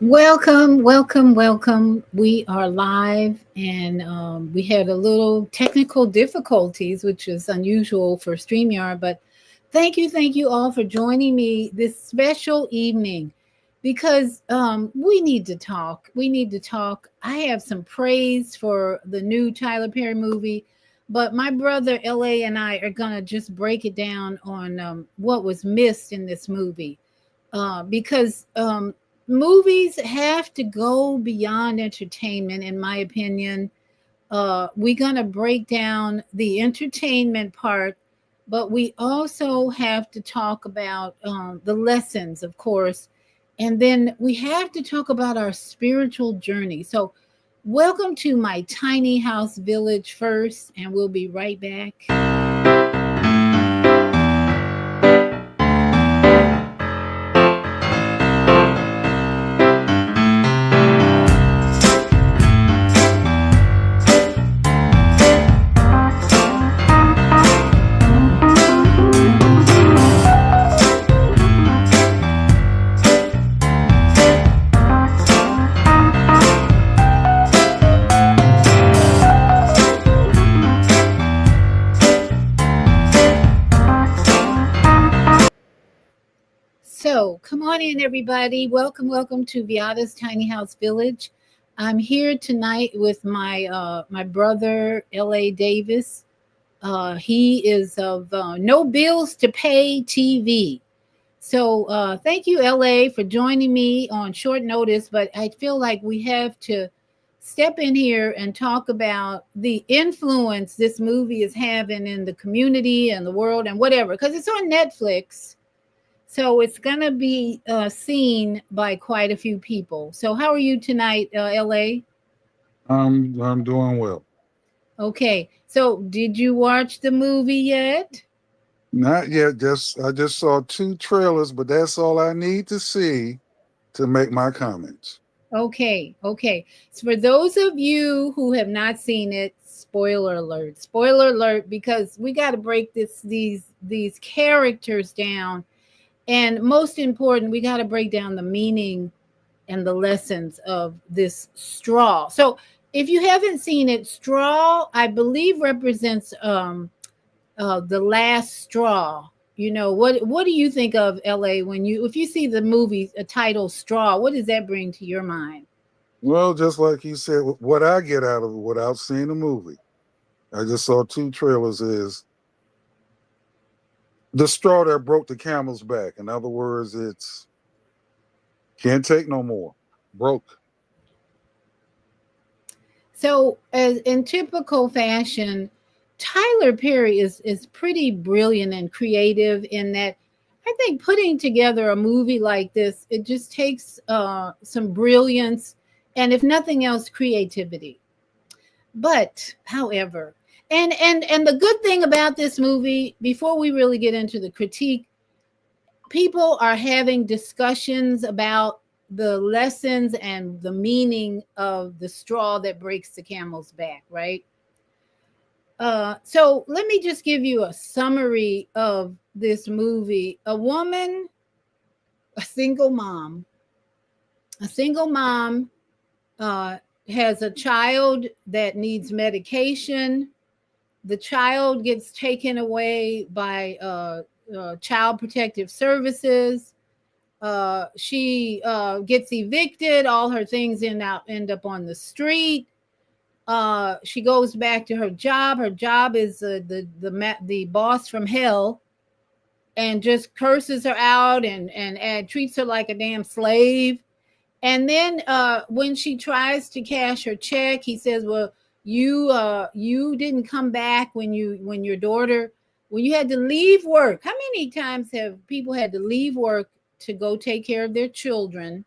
Welcome, welcome, welcome. We are live, and we had a little technical difficulties, which is unusual for StreamYard. But thank you all for joining me this special evening because we need to talk. We need to talk. I have some praise for the new Tyler Perry movie, but my brother LA and I are going to just break it down on what was missed in this movie because movies have to go beyond entertainment, in my opinion. We're going to break down the entertainment part, but we also have to talk about the lessons, of course. And then we have to talk about our spiritual journey. So, welcome to my tiny house village first, and we'll be right back. So, come on in, everybody. Welcome, welcome to Viada's Tiny House Village. I'm here tonight with my brother L.A. Davis. He is of No Bills to Pay TV. So, thank you, L.A., for joining me on short notice. But I feel like we have to step in here and talk about the influence this movie is having in the community and the world and whatever, because it's on Netflix. So it's going to be seen by quite a few people. So how are you tonight, LA? I'm doing well. Okay. So did you watch the movie yet? Not yet. I just saw two trailers, but that's all I need to see to make my comments. Okay. Okay. So for those of you who have not seen it, spoiler alert. Spoiler alert because we got to break these characters down, and most important, we got to break down the meaning and the lessons of this straw. So if you haven't seen it, straw, I believe, represents the last straw. You know, what do you think of, LA, when you if you see the movie a title Straw, what does that bring to your mind? Well, just like you said, what I get out of it without seeing the movie, I just saw two trailers, is the straw that broke the camel's back. In other words, it's can't take no more. Broke. So, as in typical fashion, Tyler Perry is pretty brilliant and creative in that. I think putting together a movie like this, it just takes some brilliance and, if nothing else, creativity. But, however, and the good thing about this movie, before we really get into the critique, people are having discussions about the lessons and the meaning of the straw that breaks the camel's back, right? So let me just give you a summary of this movie. A single mom, a single mom uh, has a child that needs medication. The child gets taken away by Child Protective Services. She gets evicted. All her things end up on the street. She goes back to her job. Her job is the boss from hell, and just curses her out and treats her like a damn slave. And then when she tries to cash her check, he says, "Well, you didn't come back when your daughter when you had to leave work. How many times have people had to leave work to go take care of their children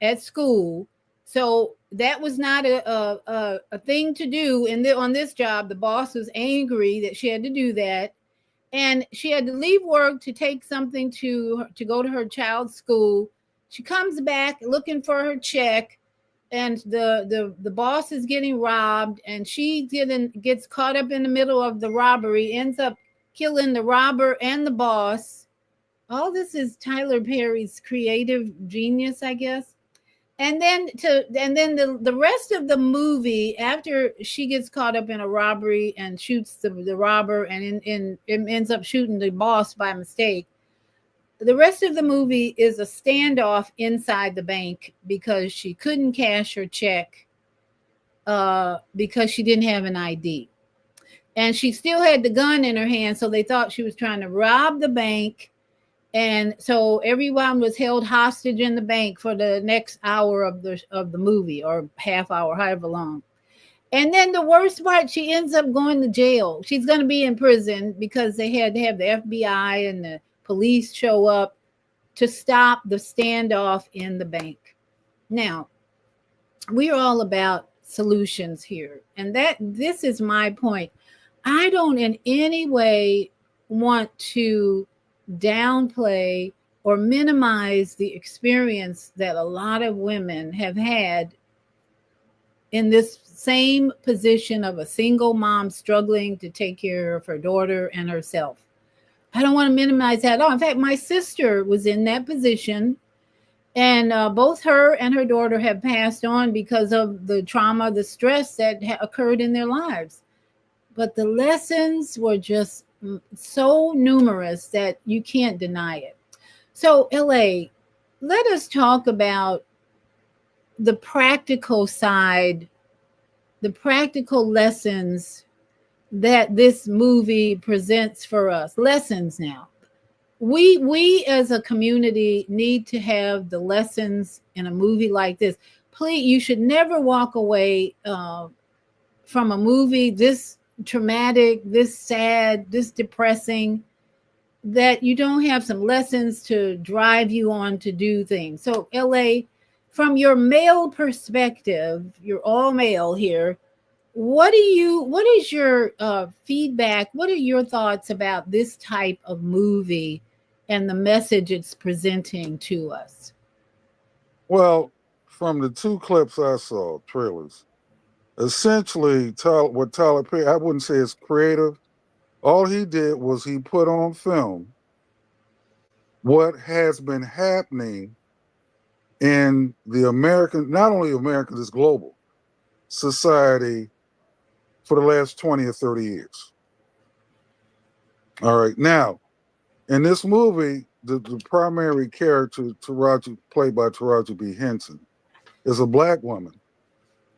at school? So that was not a thing to do. And on this job, the boss was angry that she had to do that, and she had to leave work to take something to go to her child's school. She comes back looking for her check, and the boss is getting robbed, and gets caught up in the middle of the robbery, ends up killing the robber and the boss. All this is Tyler Perry's creative genius, I guess. and then the rest of the movie, after she gets caught up in a robbery and shoots the robber, and ends up shooting the boss by mistake. The rest of the movie is a standoff inside the bank because she couldn't cash her check because she didn't have an ID. And she still had the gun in her hand, so they thought she was trying to rob the bank. And so everyone was held hostage in the bank for the next hour of the movie, or half hour, however long. And then the worst part, she ends up going to jail. She's going to be in prison because they had to have the FBI and the police show up to stop the standoff in the bank. Now, we're all about solutions here. And that this is my point. I don't in any way want to downplay or minimize the experience that a lot of women have had in this same position of a single mom struggling to take care of her daughter and herself. I don't want to minimize that at all. In fact, my sister was in that position, and both her and her daughter have passed on because of the trauma, the stress that occurred in their lives. But the lessons were just so numerous that you can't deny it. So, LA, let us talk about the practical side, the practical lessons that this movie presents for us. Lessons now. We as a community need to have the lessons in a movie like this. Please, you should never walk away from a movie this traumatic, this sad, this depressing, that you don't have some lessons to drive you on to do things. So, LA, from your male perspective, you're all male here. What is your feedback? What are your thoughts about this type of movie and the message it's presenting to us? Well, from the two clips I saw, trailers, essentially, what Tyler Perry, I wouldn't say it's creative. All he did was he put on film what has been happening in the American, not only American, this global society for the last 20 or 30 years. All right. Now, in this movie, the primary character, played by Taraji B. Henson, is a black woman.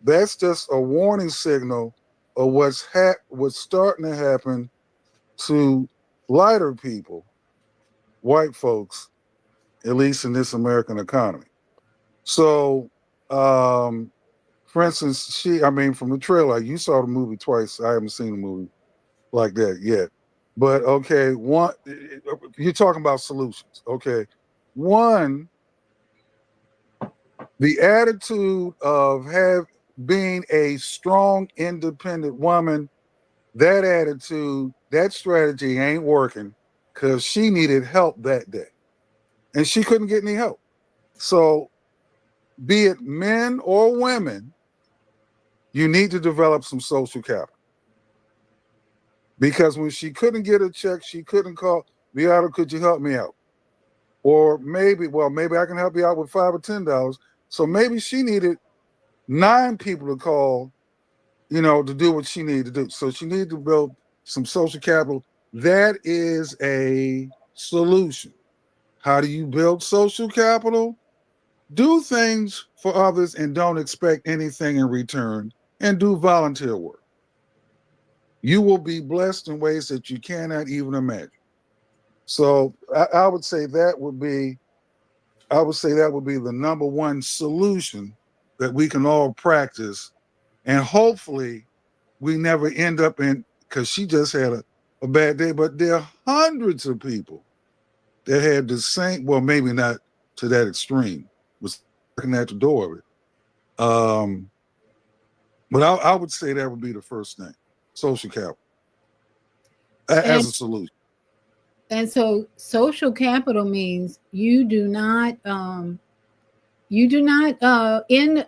That's just a warning signal of what's starting to happen to lighter people, white folks, at least in this American economy. So, for instance, from the trailer, you saw the movie twice. I haven't seen a movie like that yet. But okay, you're talking about solutions. Okay. One, the attitude of being a strong, independent woman, that attitude, that strategy ain't working because she needed help that day. And she couldn't get any help. So, be it men or women, you need to develop some social capital. Because when she couldn't get a check, she couldn't call, Beata, could you help me out? Or maybe I can help you out with $5 or $10. So maybe she needed 9 people to call, to do what she needed to do. So she needed to build some social capital. That is a solution. How do you build social capital? Do things for others and don't expect anything in return, and do volunteer work. You will be blessed in ways that you cannot even imagine. So I would say that would be the number one solution that we can all practice, and hopefully we never end up in, because she just had a bad day, but there are hundreds of people that had the same, well, maybe not to that extreme, was knocking at the door of it. But I would say that would be the first thing, social capital as And a solution. and so social capital means you do not in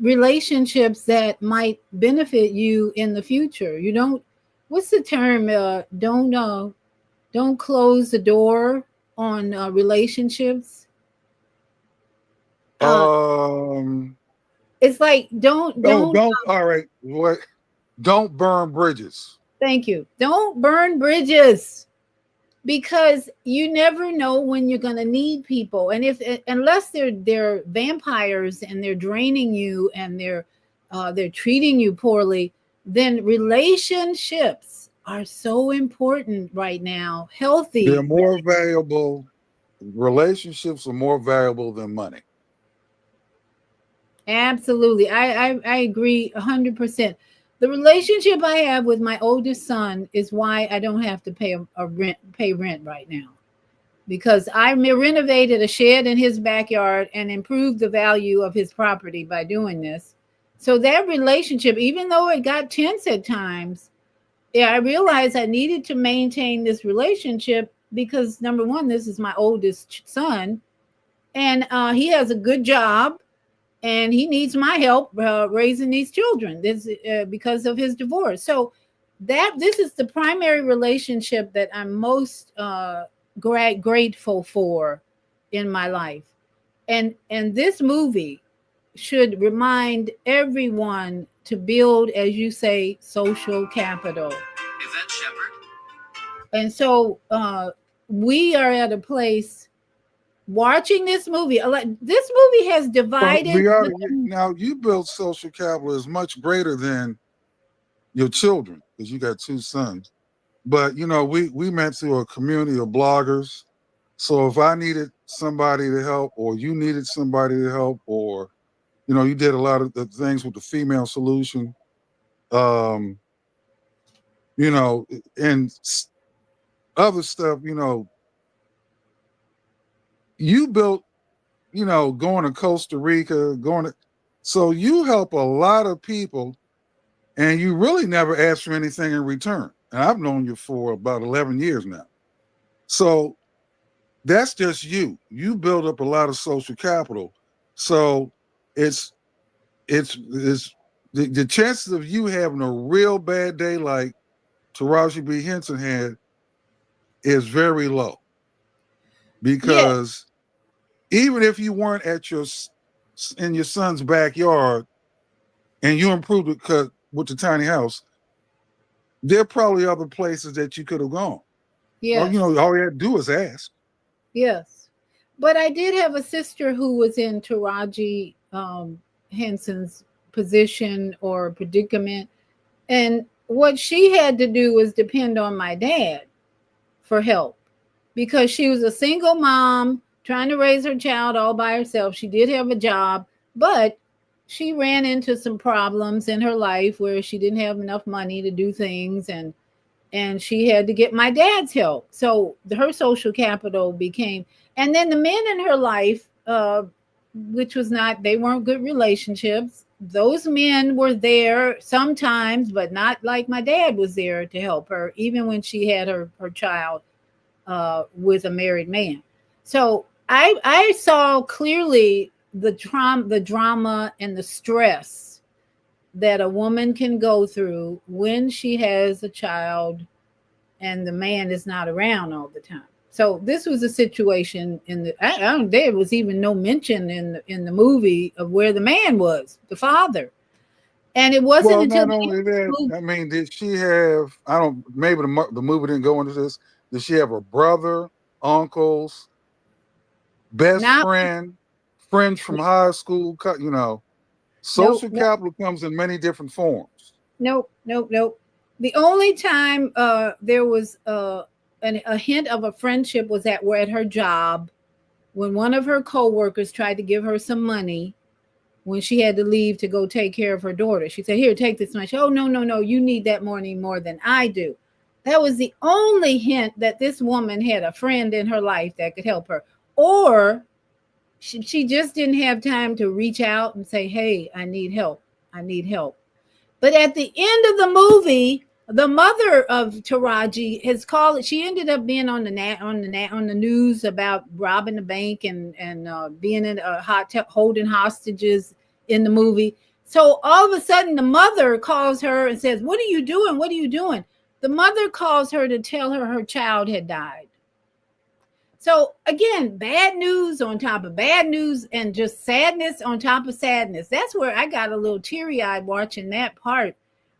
relationships that might benefit you in the future. You don't, what's the term, don't close the door on relationships. Uh, Um. it's like don't Oh, don't don't. All right. What? Don't burn bridges. thank you. Don't burn bridges because you never know when you're going to need people, and if unless they're vampires and they're draining you and they're treating you poorly, then relationships are so important right now. They're Healthy. more valuable. Relationships are more valuable than money. Absolutely. I agree 100%. The relationship I have with my oldest son is why I don't have to pay rent right now. Because I renovated a shed in his backyard and improved the value of his property by doing this. So that relationship, even though it got tense at times, yeah, I realized I needed to maintain this relationship because number one, this is my oldest son, and he has a good job and he needs my help raising these children. This because of his divorce. So that this is the primary relationship that I'm most grateful for in my life. And this movie should remind everyone to build, as you say, social capital. Yvette Shepherd. And so we are at a place watching this movie. This movie has Well, divided. we are now. You build social capital is much greater than your children because you got two sons. But we met through a community of bloggers. So if I needed somebody to help, or you needed somebody to help, or you did a lot of the things with the female solution, um, you know, and other stuff. You built, going to Costa Rica, going to, so you help a lot of people, and you really never ask for anything in return. And I've known you for about 11 years now. So that's just you. You build up a lot of social capital. So it's it's the chances of you having a real bad day like Taraji B. Henson had is very low Yeah, because even if you weren't at in your son's backyard and you improved it with the tiny house, there are probably other places that you could have gone. Well, yes, all you had to do is ask. yes. But I did have a sister who was in Taraji Henson's position or predicament. And what she had to do was depend on my dad for help because she was a single mom trying to raise her child all by herself. She did have a job, but she ran into some problems in her life where she didn't have enough money to do things, and she had to get my dad's help. So her social capital became, and then the men in her life, which was not, they weren't good relationships. Those men were there sometimes, but not like my dad was there to help her, even when she had her child with a married man. So I saw clearly the drama and the stress that a woman can go through when she has a child and the man is not around all the time. So this was a situation in the I don't there was even no mention in the movie of where the man was, the father. And it wasn't Well, until not the only that, movie, I mean, did she have? I don't. Maybe the movie didn't go into this. Did she have a brother, uncles, best not friend, friends from high school? nope, Social nope, capital comes in many different forms. nope, nope, nope. The only time there was a hint of a friendship was at her job when one of her coworkers tried to give her some money when she had to leave to go take care of her daughter. She said, "Here, take this much." "Oh, no, no, no, you need that money more than I do." That was the only hint that this woman had a friend in her life that could help her. Or she just didn't have time to reach out and say, "Hey, I need help. I need help." But at the end of the movie, the mother of Taraji has called. She ended up being on the news about robbing the bank and being in a holding hostages in the movie. So all of a sudden, the mother calls her and says, "What are you doing? What are you doing?" The mother calls her to tell her child had died. So again, bad news on top of bad news and just sadness on top of sadness. That's where I got a little teary eyed watching that part,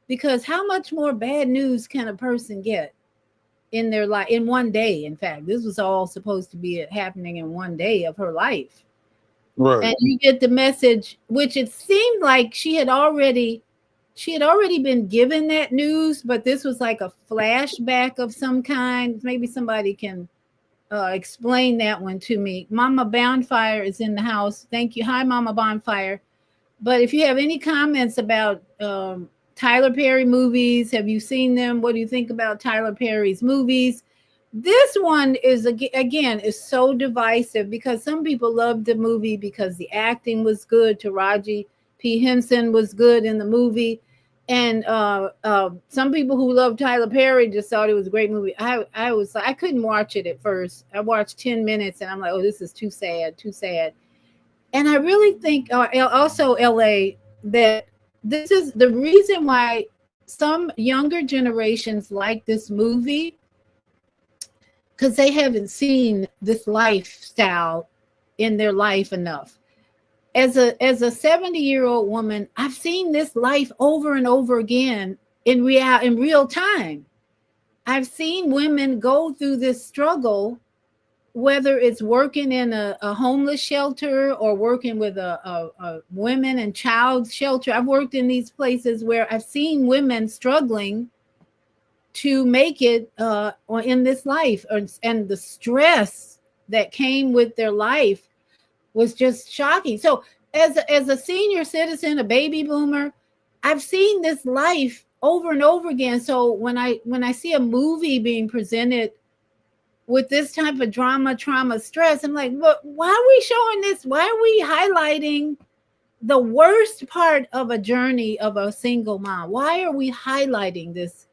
because how much more bad news can a person get in their life in one day? In fact, this was all supposed to be happening in one day of her life. Right. And you get the message, which it seemed like she had already been given that news, but this was like a flashback of some kind. Maybe somebody can explain that one to me. Mama Bonfire is in the house. Thank you. Hi, Mama Bonfire. But if you have any comments about Tyler Perry movies, have you seen them? What do you think about Tyler Perry's movies? This one is again is so divisive, because some people loved the movie because the acting was good. Taraji P Henson was good in the movie, and some people who love Tyler Perry just thought it was a great movie. I couldn't watch it at first. I watched 10 minutes and I'm like, oh, this is too sad, too sad. And I really think also LA, that this is the reason why some younger generations like this movie, because they haven't seen this lifestyle in their life enough. As a 70-year-old woman, I've seen this life over and over again in real time. I've seen women go through this struggle, whether it's working in a homeless shelter or working with a women and child shelter. I've worked in these places where I've seen women struggling to make it in this life, and the stress that came with their life was just shocking. So as a senior citizen, a baby boomer, I've seen this life over and over again. So when I see a movie being presented with this type of drama, trauma, stress, I'm like, look, why are we showing this? Why are we highlighting the worst part of a journey of a single mom? Why are we highlighting this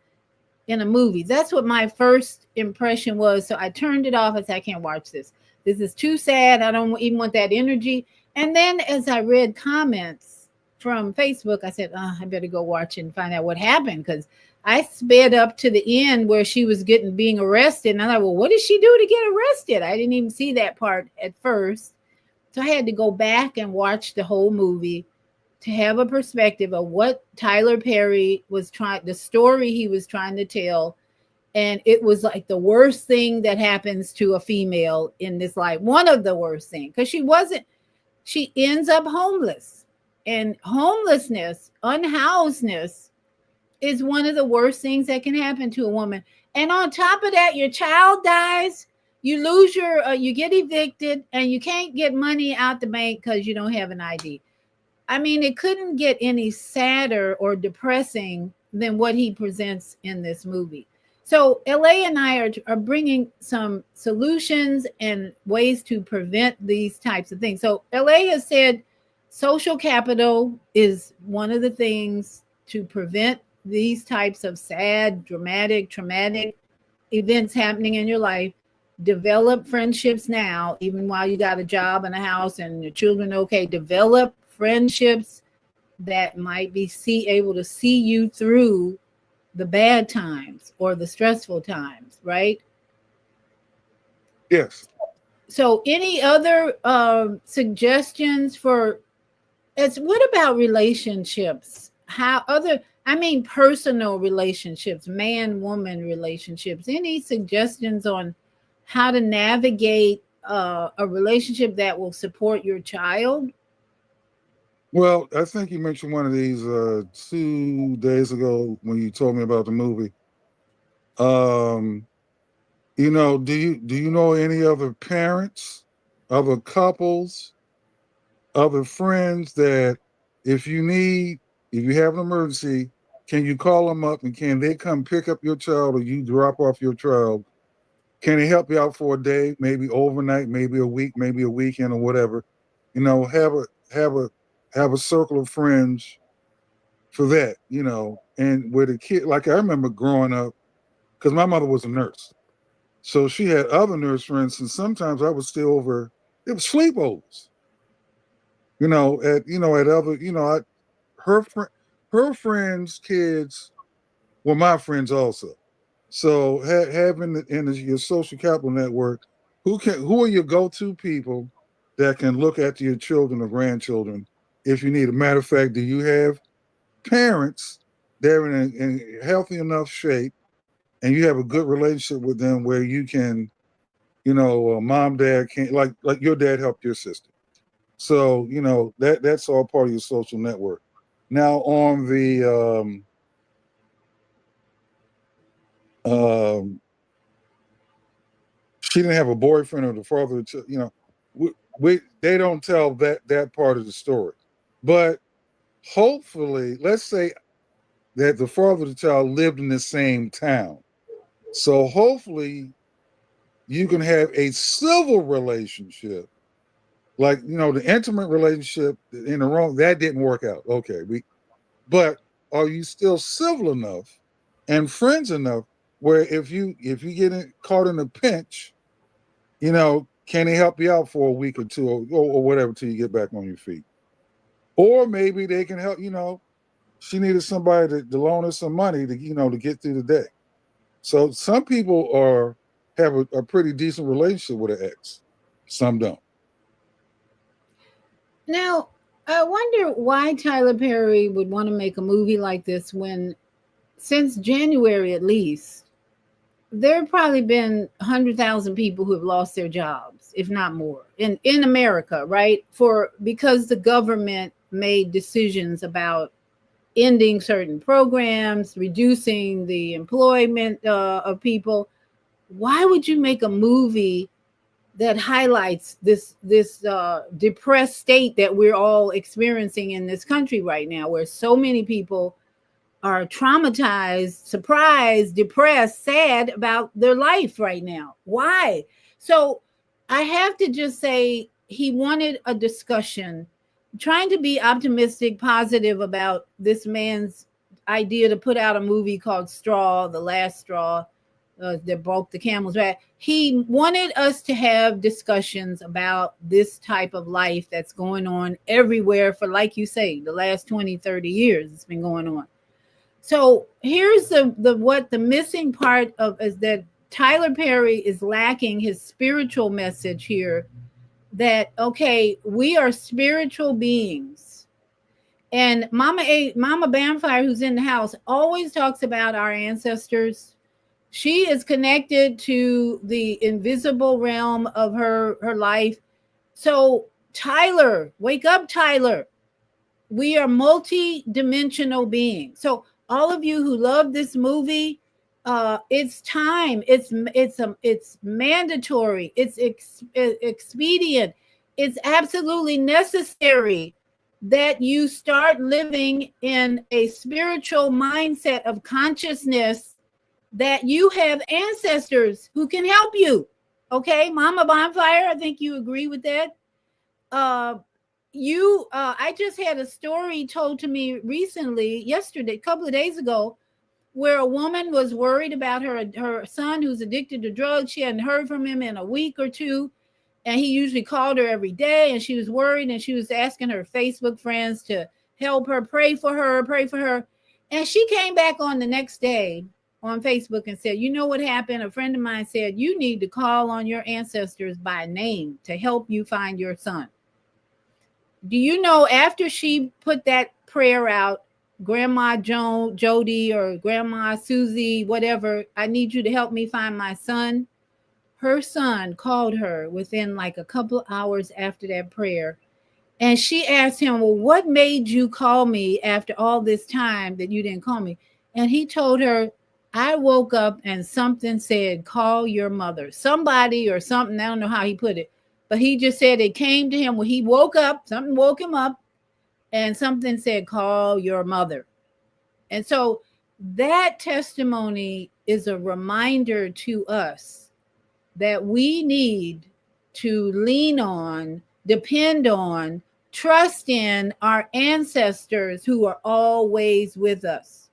in a movie? That's what my first impression was. So I turned it off. I said, I can't watch this. This is too sad. I don't even want that energy. And then as I read comments from Facebook, I said, oh, I better go watch it and find out what happened, because I sped up to the end where she was being arrested. And I thought, well, what did she do to get arrested? I didn't even see that part at first. So I had to go back and watch the whole movie to have a perspective of what Tyler Perry the story he was trying to tell. And it was like the worst thing that happens to a female in this life. One of the worst things, because she ends up homeless. And homelessness, unhousedness, is one of the worst things that can happen to a woman. And on top of that, your child dies, you lose you get evicted, and you can't get money out the bank because you don't have an ID. I mean, it couldn't get any sadder or depressing than what he presents in this movie. So LA and I are bringing some solutions and ways to prevent these types of things. So LA has said social capital is one of the things to prevent these types of sad, dramatic, traumatic events happening in your life. Develop friendships now, even while you got a job and a house and your children. Okay, develop friendships that might be able to see you through the bad times or the stressful times, right? Yes. So any other suggestions for what about relationships? Personal relationships, man woman relationships. Any suggestions on how to navigate a relationship that will support your child? Well, I think you mentioned one of these 2 days ago when you told me about the movie. Um, do you know any other parents, other couples, other friends that if if you have an emergency, can you call them up and can they come pick up your child or you drop off your child? Can they help you out for a day, maybe overnight, maybe a week, maybe a weekend or whatever? Have a circle of friends for that, and with a kid, like I remember growing up, because my mother was a nurse. So she had other nurse friends, and sometimes I would stay over. It was sleepovers, at other, her friend, her friends' kids were my friends also. So having your social capital network, who are your go-to people that can look after your children or grandchildren if you need? A matter of fact, do you have parents that are in healthy enough shape and you have a good relationship with them where you can, mom, dad can't like your dad helped your sister. So, that's all part of your social network. Now on the um she didn't have a boyfriend or the father, they don't tell that part of the story. But hopefully, let's say that the father of the child lived in the same town. So hopefully you can have a civil relationship, like the intimate relationship in the wrong that didn't work out. Okay, but are you still civil enough and friends enough where if you caught in a pinch, can they help you out for a week or two or whatever till you get back on your feet? Or maybe they can help. She needed somebody to loan her some money to get through the day. So some people have a pretty decent relationship with an ex. Some don't. Now, I wonder why Tyler Perry would want to make a movie like this when, since January at least, there have probably been 100,000 people who have lost their jobs, if not more, in America, right? Because the government made decisions about ending certain programs, reducing the employment of people. Why would you make a movie that highlights this depressed state that we're all experiencing in this country right now, where so many people are traumatized, surprised, depressed, sad about their life right now? Why? So I have to just say he wanted a discussion, trying to be optimistic, positive about this man's idea to put out a movie called Straw, the last straw, that broke the camel's back. He wanted us to have discussions about this type of life that's going on everywhere for, like you say, the last 20, 30 years it's been going on. So here's the missing part of is that Tyler Perry is lacking his spiritual message here, that okay, we are spiritual beings. And Mama Bamfire, who's in the house, always talks about our ancestors. She is connected to the invisible realm of her life. So Tyler, wake up, Tyler. We are multi-dimensional beings. So all of you who love this movie, it's time. It's mandatory. It's expedient. It's absolutely necessary that you start living in a spiritual mindset of consciousness, that you have ancestors who can help you. Okay, Mama Bonfire, I think you agree with that. I just had a story told to me recently, yesterday, a couple of days ago, where a woman was worried about her son who's addicted to drugs. She hadn't heard from him in a week or two, and he usually called her every day, and she was worried, and she was asking her Facebook friends to help her, pray for her. And she came back on the next day on Facebook and said, you know what happened? A friend of mine said, you need to call on your ancestors by name to help you find your son. Do you know, after she put that prayer out, Grandma Jody or Grandma Susie, whatever, I need you to help me find my son. Her son called her within like a couple of hours after that prayer. And she asked him, well, what made you call me after all this time that you didn't call me? And he told her, I woke up and something said, call your mother. Somebody or something, I don't know how he put it, but he just said it came to him when he woke up, something woke him up, and something said, call your mother. And so that testimony is a reminder to us that we need to lean on, depend on, trust in our ancestors who are always with us.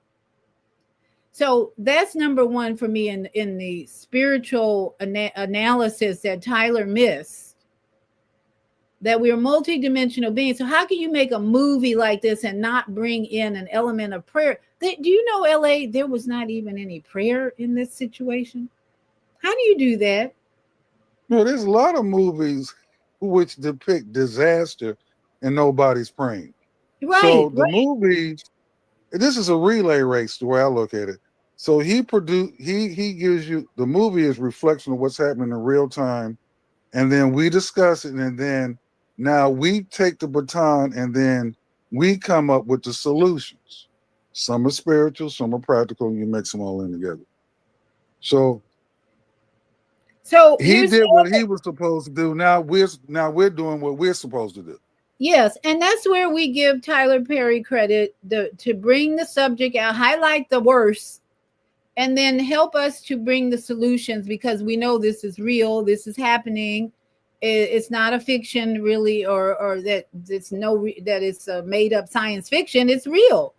So that's number one for me in the spiritual analysis that Tyler missed, that we are multidimensional beings. So how can you make a movie like this and not bring in an element of prayer? Do you know, LA, there was not even any prayer in this situation? How do you do that? There's a lot of movies which depict disaster and nobody's praying. Right, So the right. movies, this is a relay race the way I look at it. So he gives you the movie is reflection of what's happening in real time, and then we discuss it, and then now we take the baton, and then we come up with the solutions. Some are spiritual, some are practical, and you mix them all in together. So So he here's did what he was supposed to do. Now we're doing what we're supposed to do. yes, and that's where we give Tyler Perry credit to bring the subject out, highlight the worst, and then help us to bring the solutions because we know this is real, this is happening. It's not a fiction, really, or that it's no that it's a made up science fiction. It's real.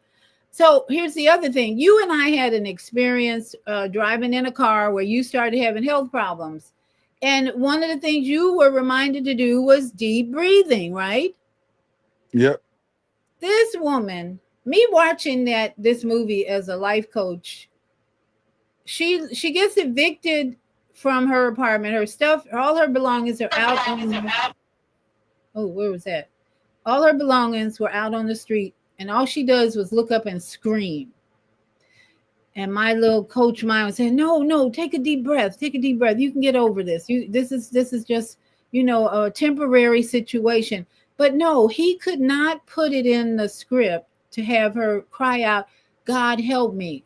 So here's the other thing: you and I had an experience driving in a car where you started having health problems, and one of the things you were reminded to do was deep breathing, right? Yep. This woman, me watching this movie as a life coach, she gets evicted from her apartment. Her stuff, all her belongings are out on oh, where was that? All her belongings were out on the street, and all she does was look up and scream. And my little coach mind was saying, "No, no, take a deep breath. Take a deep breath. You can get over this. This is just, a temporary situation." But no, he could not put it in the script to have her cry out, "God help me.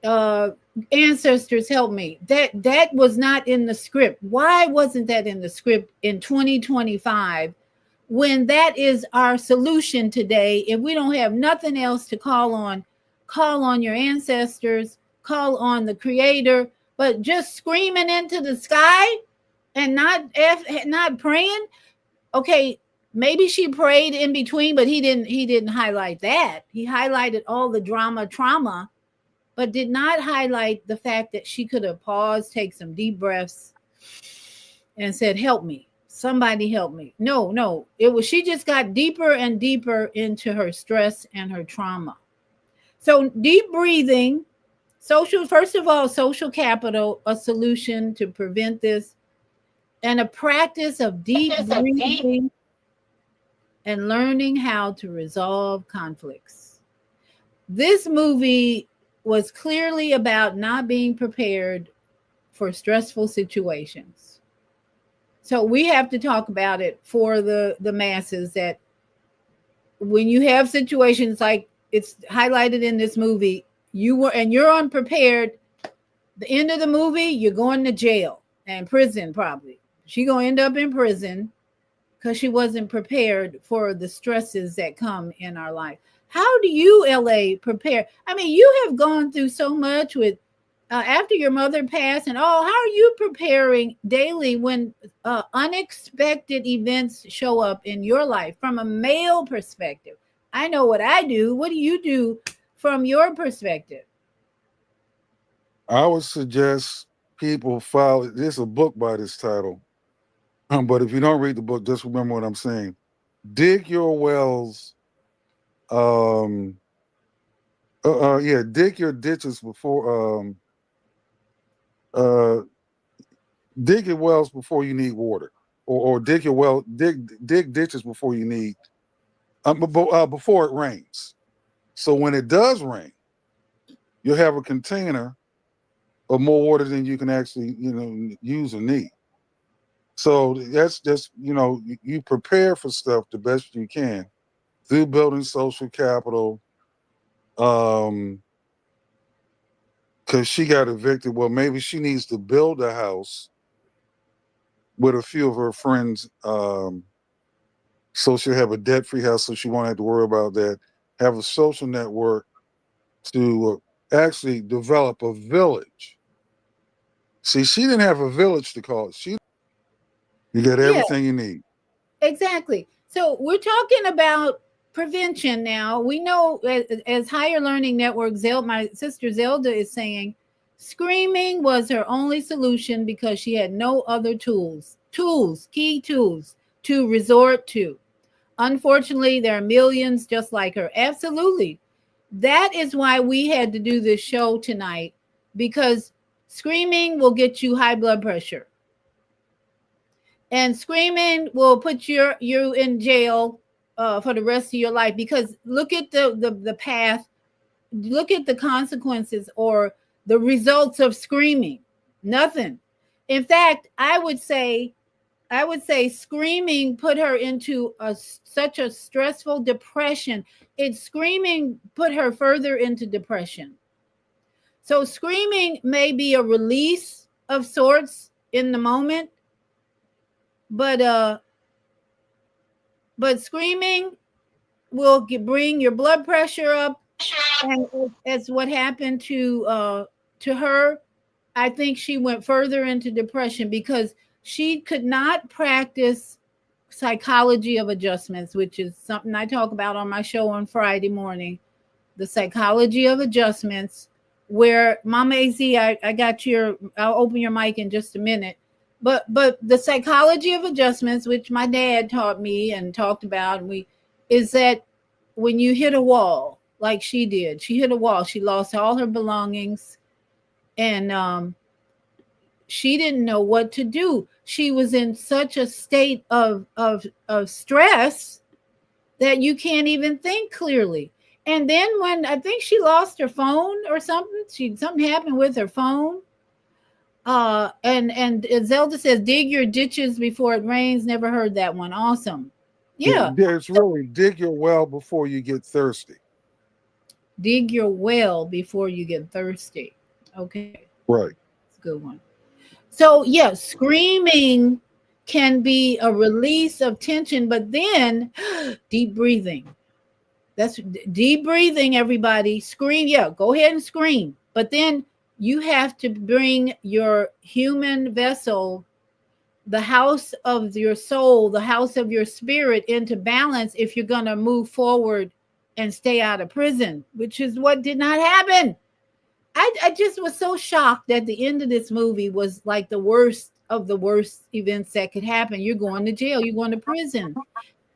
Uh Ancestors help me." That was not in the script. Why wasn't that in the script in 2025 when that is our solution today? If we don't have nothing else to call on your ancestors, call on the creator, but just screaming into the sky and not praying. Okay, maybe she prayed in between, but he didn't highlight that. He highlighted all the drama trauma, but did not highlight the fact that she could have paused, take some deep breaths, and said, "Help me. Somebody help me." No, no. It was she just got deeper and deeper into her stress and her trauma. So deep breathing, social, first of all, social capital, a solution to prevent this, and a practice of deep breathing and learning how to resolve conflicts. This movie was clearly about not being prepared for stressful situations. So we have to talk about it for the masses that when you have situations like it's highlighted in this movie, you're unprepared. The end of the movie, you're going to jail and prison probably. She gonna end up in prison because she wasn't prepared for the stresses that come in our life. How do you, LA, prepare? I mean, you have gone through so much with after your mother passed, and how are you preparing daily when unexpected events show up in your life from a male perspective? I know what I do. What do you do from your perspective? I would suggest people follow. There's a book by this title, but if you don't read the book, just remember what I'm saying. Dig your wells. Um, yeah, dig your ditches before. Uh, dig your wells before you need water, or dig ditches before you need before it rains. So when it does rain, you'll have a container of more water than you can actually use or need. So that's just you prepare for stuff the best you can through building social capital. Um, because she got evicted. Well, maybe she needs to build a house with a few of her friends, so she'll have a debt-free house, so she won't have to worry about that. Have a social network to actually develop a village. See, she didn't have a village to call it. You got Yeah, everything you need. exactly. So we're talking about prevention now. We know as Higher Learning Network, my sister Zelda is saying, screaming was her only solution because she had no other key tools to resort to. Unfortunately, there are millions just like her. Absolutely. That is why we had to do this show tonight because screaming will get you high blood pressure. And screaming will put you in jail for the rest of your life, because look at the path, look at the consequences or the results of screaming. Nothing. In fact, I would say screaming put her into such a stressful depression. It screaming put her further into depression. So screaming may be a release of sorts in the moment, but screaming will bring your blood pressure up, and as what happened to her. I think she went further into depression because she could not practice psychology of adjustments, which is something I talk about on my show on Friday morning. The psychology of adjustments, where Mama Az, I got your, I'll open your mic in just a minute. But the psychology of adjustments, which my dad taught me and talked about, and is that when you hit a wall, like she did, she hit a wall, she lost all her belongings, and she didn't know what to do. She was in such a state of stress that you can't even think clearly. And then when I think she lost her phone or something, something happened with her phone. And Zelda says, dig your ditches before it rains. Never heard that one. Awesome. Yeah. There's really dig your well before you get thirsty. Dig your well before you get thirsty. Okay. Right. It's a good one. So yeah, screaming can be a release of tension, but then deep breathing. That's deep breathing, everybody. Scream. Yeah, go ahead and scream. But then you have to bring your human vessel, the house of your soul, the house of your spirit, into balance if you're going to move forward and stay out of prison, which is what did not happen. I just was so shocked that the end of this movie was like the worst of the worst events that could happen. You're going to jail, you're going to prison.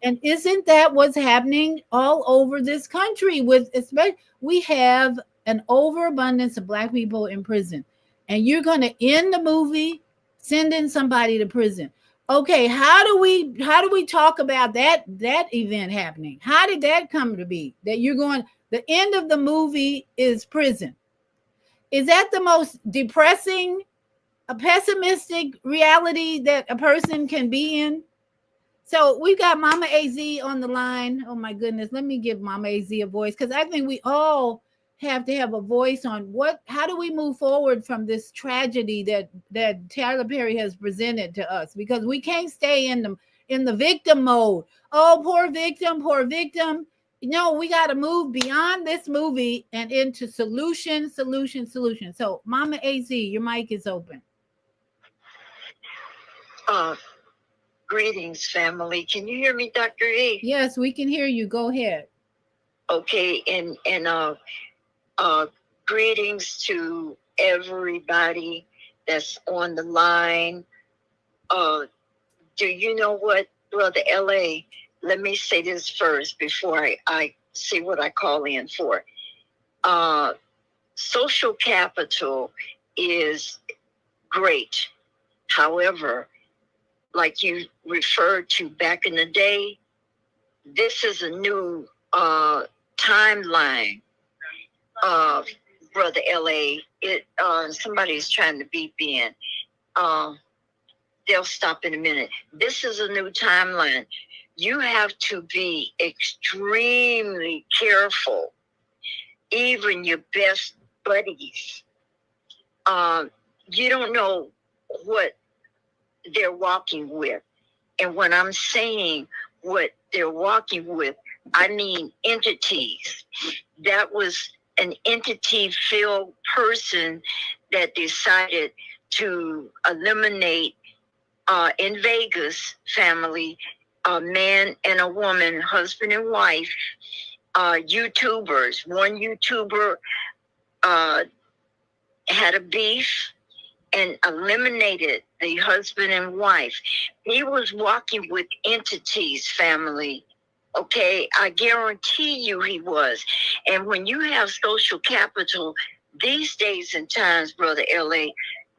And isn't that what's happening all over this country? With especially, we have an overabundance of black people in prison, and you're going to end the movie sending somebody to prison. Okay, how do we talk about that event happening? How did that come to be? That you're going, the end of the movie is prison. Is that the most depressing, a pessimistic reality that a person can be in? So we've got Mama Az on the line. Oh my goodness. Let me give Mama Az a voice, because I think we all have to have a voice on how do we move forward from this tragedy that Tyler Perry has presented to us, because we can't stay in the victim mode. Oh, poor victim, poor victim. No, we got to move beyond this movie and into solution, solution, solution. So Mama Az, your mic is open. Greetings, family. Can you hear me, Dr. E? Yes, we can hear you. Go ahead. Okay, and greetings to everybody that's on the line. Do you know what, Brother LA? Let me say this first before I see what I call in for. Social capital is great. However, like you referred to back in the day, this is a new timeline. Brother LA, somebody's trying to beep in. They'll stop in a minute. This is a new timeline. You have to be extremely careful. Even your best buddies. You don't know what they're walking with. And when I'm saying what they're walking with, I mean entities. That was an entity-filled person that decided to eliminate in Vegas family, a man and a woman, husband and wife, YouTubers. One YouTuber had a beef and eliminated the husband and wife. He was walking with entities, family. Okay, I guarantee you he was. And when you have social capital these days and times, Brother LA,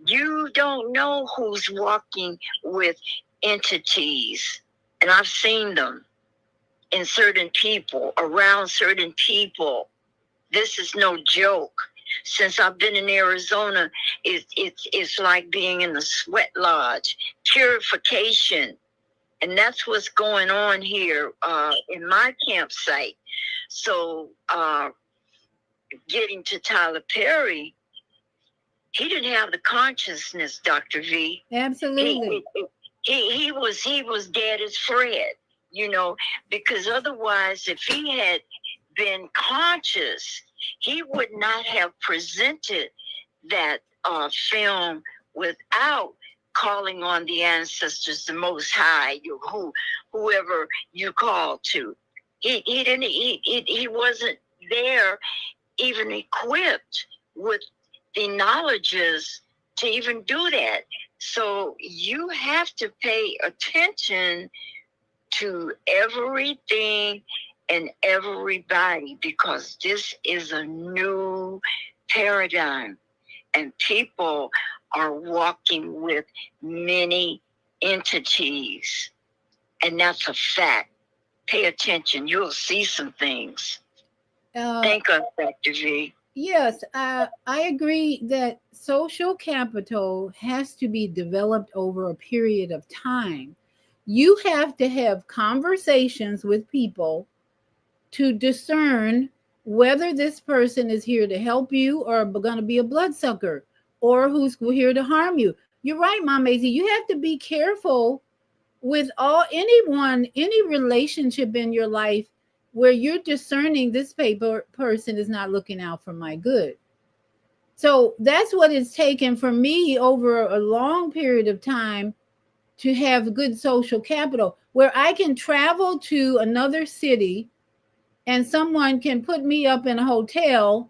you don't know who's walking with entities, and I've seen them in certain people, around certain people. This is no joke. Since I've been in Arizona, it's like being in the sweat lodge, purification. And that's what's going on here in my campsite. So getting to Tyler Perry, he didn't have the consciousness, Dr. V. Absolutely. He was dead as Fred, because otherwise, if he had been conscious, he would not have presented that film without calling on the ancestors, the Most High, whoever you call to. He wasn't there even equipped with the knowledges to even do that. So you have to pay attention to everything and everybody, because this is a new paradigm and people are walking with many entities, and that's a fact. Pay attention. You'll see some things. Thank us, Dr. V. Yes, I agree that social capital has to be developed over a period of time. You have to have conversations with people to discern whether this person is here to help you or going to be a bloodsucker or who's here to harm you. You're right, Mom Maisie. You have to be careful with any relationship in your life where you're discerning this person is not looking out for my good. So that's what it's taken for me over a long period of time to have good social capital, where I can travel to another city and someone can put me up in a hotel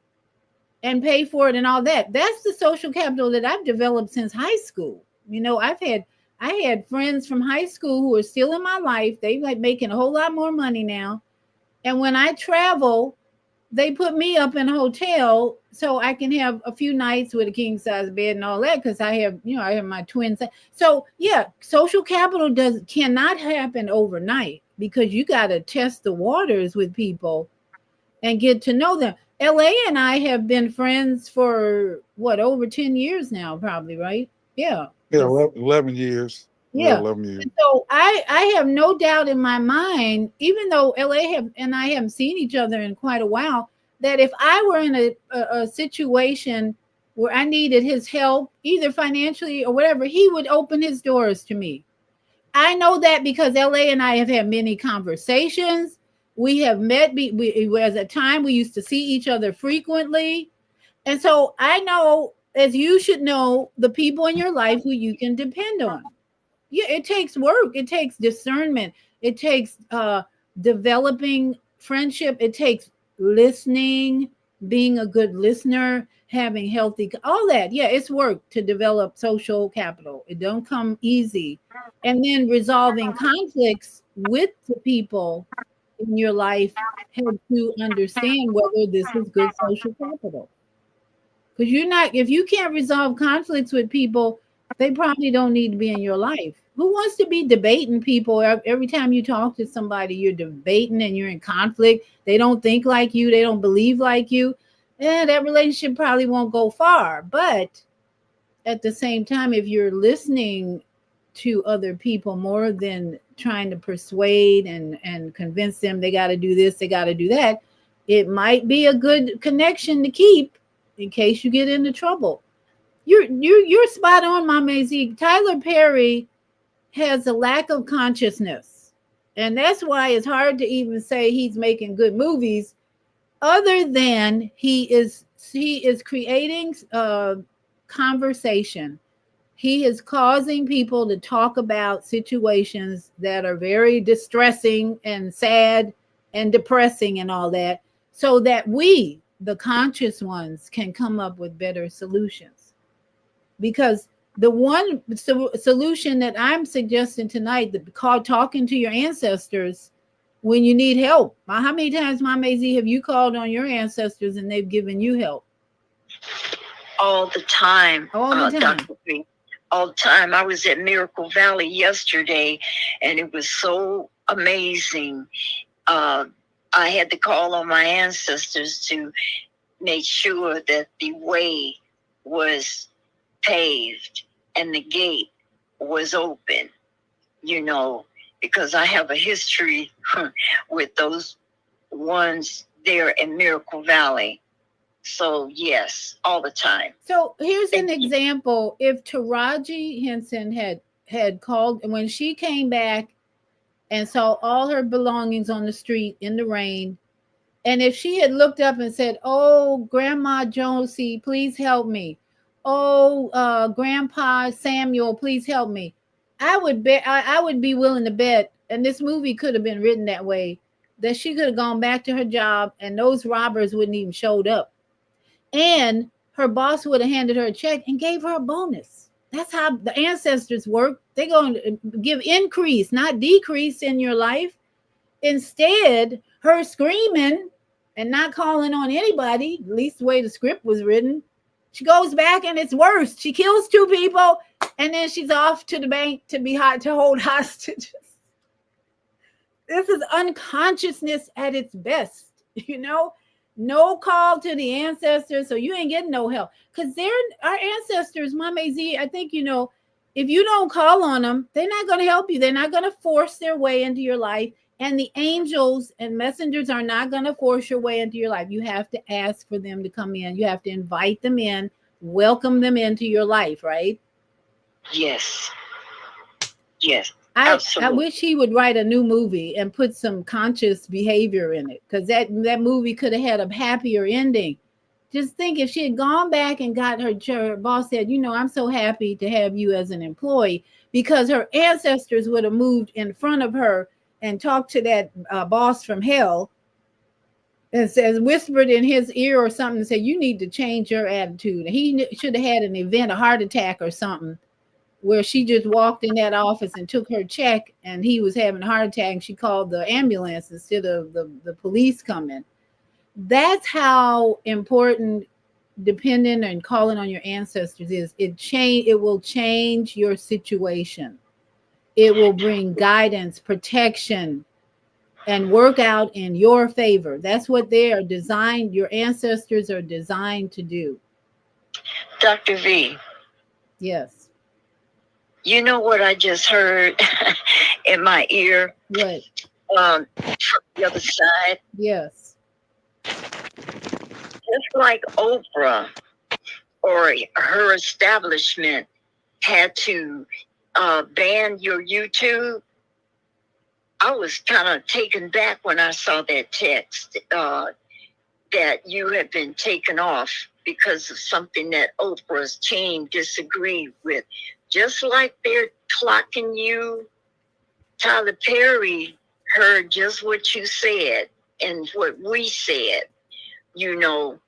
and pay for it and all that. That's the social capital that I've developed since high school. I had friends from high school who are still in my life. They like making a whole lot more money now. And when I travel, they put me up in a hotel so I can have a few nights with a king size bed and all that, because I have my twins. So yeah, social capital cannot happen overnight, because you got to test the waters with people and get to know them. LA and I have been friends for over 10 years now, probably, right? Yeah. Yeah, 11 years. Yeah. 11 years. So I have no doubt in my mind, even though LA and I haven't seen each other in quite a while, that if I were in a situation where I needed his help, either financially or whatever, he would open his doors to me. I know that because LA and I have had many conversations. We have met. As a time we used to see each other frequently, and so I know, as you should know, the people in your life who you can depend on. Yeah, it takes work. It takes discernment. It takes developing friendship. It takes listening, being a good listener, having healthy, all that. Yeah, it's work to develop social capital. It don't come easy. And then resolving conflicts with the people in your life help you understand whether this is good social capital. Because if you can't resolve conflicts with people, they probably don't need to be in your life. Who wants to be debating people? Every time you talk to somebody, you're debating and you're in conflict. They don't think like you. They don't believe like you. That relationship probably won't go far. But at the same time, if you're listening to other people more than trying to persuade and convince them they got to do this, they got to do that, it might be a good connection to keep in case you get into trouble. You're spot on, Mama Maisie. Tyler Perry has a lack of consciousness, and that's why it's hard to even say he's making good movies, other than he is creating conversation. He is causing people to talk about situations that are very distressing and sad and depressing and all that, so that we, the conscious ones, can come up with better solutions. Because the one solution that I'm suggesting tonight, called talking to your ancestors when you need help. How many times, Mama Maisie, have you called on your ancestors and they've given you help? All the time. All the time. Dr. all the time. I was at Miracle Valley yesterday, and it was so amazing. I had to call on my ancestors to make sure that the way was paved and the gate was open, you know, because I have a history with those ones there in Miracle Valley. So, yes, all the time. So here's an example. If Taraji Henson had called, when she came back and saw all her belongings on the street in the rain, and if she had looked up and said, "Oh, Grandma Josie, please help me. Oh, Grandpa Samuel, please help me," I would bet I would be willing to bet, and this movie could have been written that way, that she could have gone back to her job and those robbers wouldn't even showed up, and her boss would have handed her a check and gave her a bonus. That's how the ancestors work. They're going to give increase, not decrease in your life. Instead, her screaming and not calling on anybody, at least the way the script was written, she goes back and it's worse. She kills two people and then she's off to the bank to be hot to hold hostages. This is unconsciousness at its best, you know. No call to the ancestors, so you ain't getting no help. Because they're our ancestors, Mama Z. I think, you know, if you don't call on them, they're not going to help you. They're not going to force their way into your life. And the angels and messengers are not going to force your way into your life. You have to ask for them to come in. You have to invite them in, welcome them into your life, right? Yes. Yes. I wish he would write a new movie and put some conscious behavior in it, because that movie could have had a happier ending. Just think, if she had gone back and got her boss said, you know, I'm so happy to have you as an employee, because her ancestors would have moved in front of her and talked to that boss from hell and says, whispered in his ear or something and said, you need to change your attitude. And he should have had an event, a heart attack or something, where she just walked in that office and took her check and he was having a heart attack and she called the ambulance instead of the police coming. That's how important dependent and calling on your ancestors is. It will change your situation. It will bring guidance, protection, and work out in your favor. That's what they are designed, your ancestors are designed to do. Dr. V. Yes. You know what I just heard in my ear? What? From the other side. Yes. Just like Oprah or her establishment had to ban your YouTube, I was kind of taken back when I saw that text that you had been taken off because of something that Oprah's team disagreed with. Just like they're clocking you, Tyler Perry heard just what you said and what we said. You know,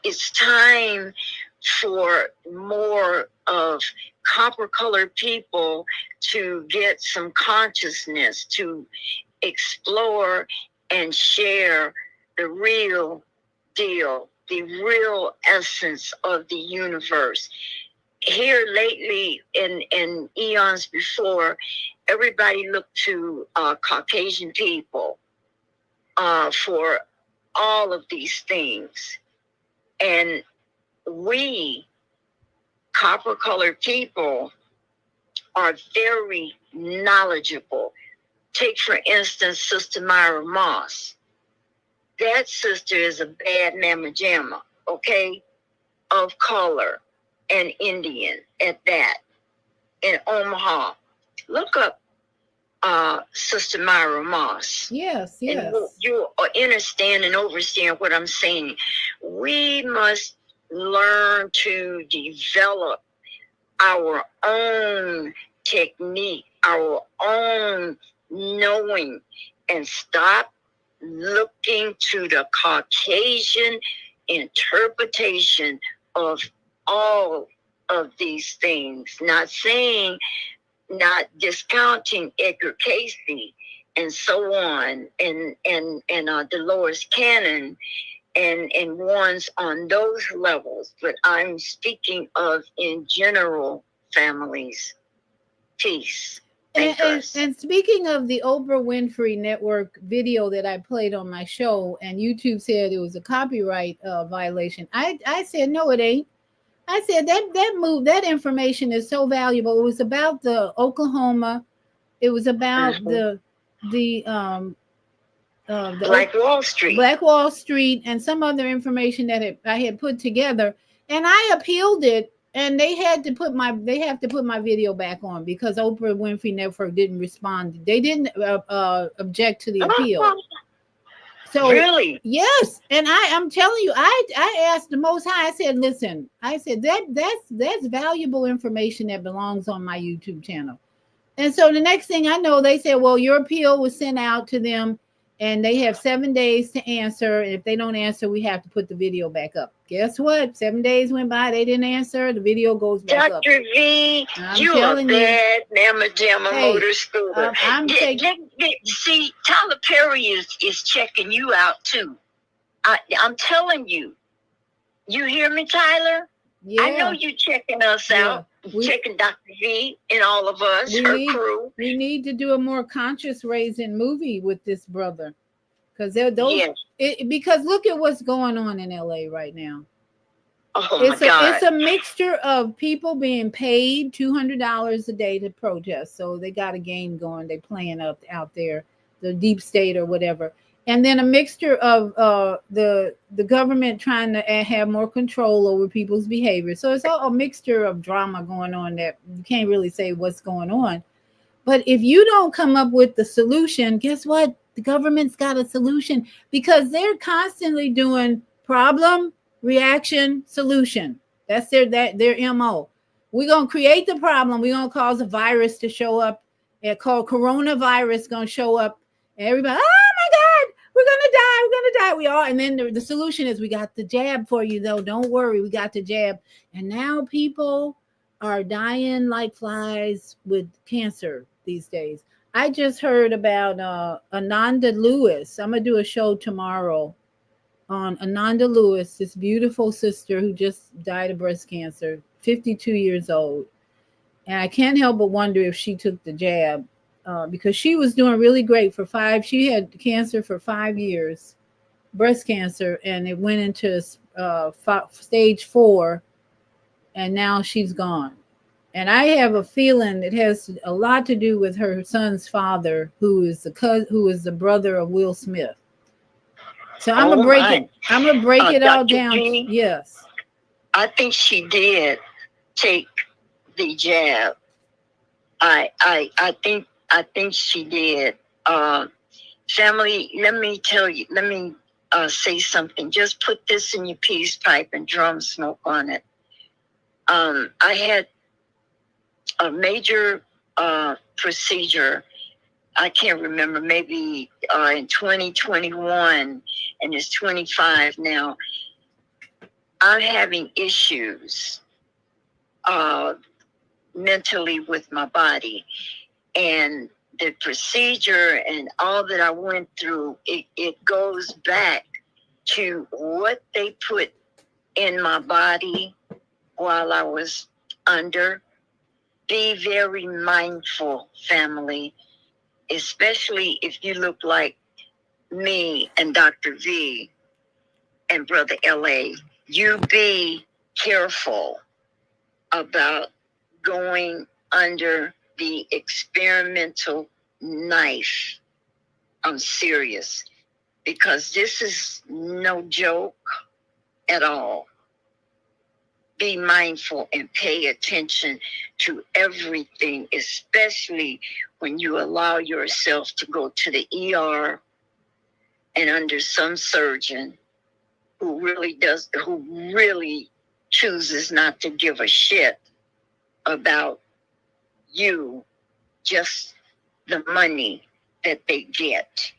it's time for more of copper-colored people to get some consciousness, to explore and share the real deal, the real essence of the universe. Here lately, in eons before, everybody looked to Caucasian people for all of these things. And we, copper-colored people, are very knowledgeable. Take, for instance, Sister Myra Moss. That sister is a bad mamma jamma, okay, of color and Indian at that, in Omaha. Look up Sister Myra Moss. Yes. And you understand and understand what I'm saying. We must learn to develop our own technique, our own knowing, and stop looking to the Caucasian interpretation of all of these things. Not discounting Edgar Casey and so on, and Dolores Cannon and ones on those levels, but I'm speaking of in general families. Peace. And speaking of the Oprah Winfrey Network video that I played on my show, and YouTube said it was a copyright violation, I said no, it ain't. I said that information is so valuable. It was about the Oklahoma. It was about the Black Wall Street. Black Wall Street, and some other information that I had put together, and I appealed it. And they have to put my video back on because Oprah Winfrey Network didn't respond. They didn't object to the appeal. So really, yes, and I'm telling you, I asked the Most High. I said, listen, I said that's valuable information that belongs on my YouTube channel. And so the next thing I know, they said, well, your appeal was sent out to them, and they have 7 days to answer. And if they don't answer, we have to put the video back up. Guess what? 7 days went by. They didn't answer. The video goes back up. Dr. V, you are bad, mamma jamma motor scooter. See, Tyler Perry is checking you out, too. I'm telling you. You hear me, Tyler? Yeah. I know you checking us out. Checking Dr. V and all of us, crew. We need to do a more conscious raising movie with this brother, because they're those. Yes. Because look at what's going on in LA right now. Oh my God! It's a mixture of people being paid $200 a day to protest, so they got a game going. They playing out there, the deep state or whatever. And then a mixture of the government trying to have more control over people's behavior. So it's all a mixture of drama going on that you can't really say what's going on. But if you don't come up with the solution, guess what? The government's got a solution, because they're constantly doing problem, reaction, solution. That's their MO. We're going to create the problem. We're going to cause a virus to show up. It's called coronavirus, going to show up. And everybody, oh my God, we're gonna die. We all, and then the solution is, we got the jab for you though. Don't worry, we got the jab. And now people are dying like flies with cancer these days. I just heard about Ananda Lewis. I'm gonna do a show tomorrow on Ananda Lewis, this beautiful sister who just died of breast cancer, 52 years old. And I can't help but wonder if she took the jab. Because she was doing really great she had cancer for 5 years, breast cancer, and it went into stage 4, and now she's gone. And I have a feeling it has a lot to do with her son's father, who is the brother of Will Smith. So I'm gonna break it all down. G, yes, I think she did take the jab. I think she did. Family, let me say something. Just put this in your peace pipe and drum smoke on it. I had a major procedure. I can't remember, maybe in 2021, and it's 25 now. I'm having issues mentally with my body. And the procedure and all that I went through, it goes back to what they put in my body while I was under. Be very mindful, family, especially if you look like me and Dr. V and Brother LA. You be careful about going under the experimental knife. I'm serious, because this is no joke at all. Be mindful and pay attention to everything, especially when you allow yourself to go to the ER and under some surgeon who really chooses not to give a shit about you, just the money that they get.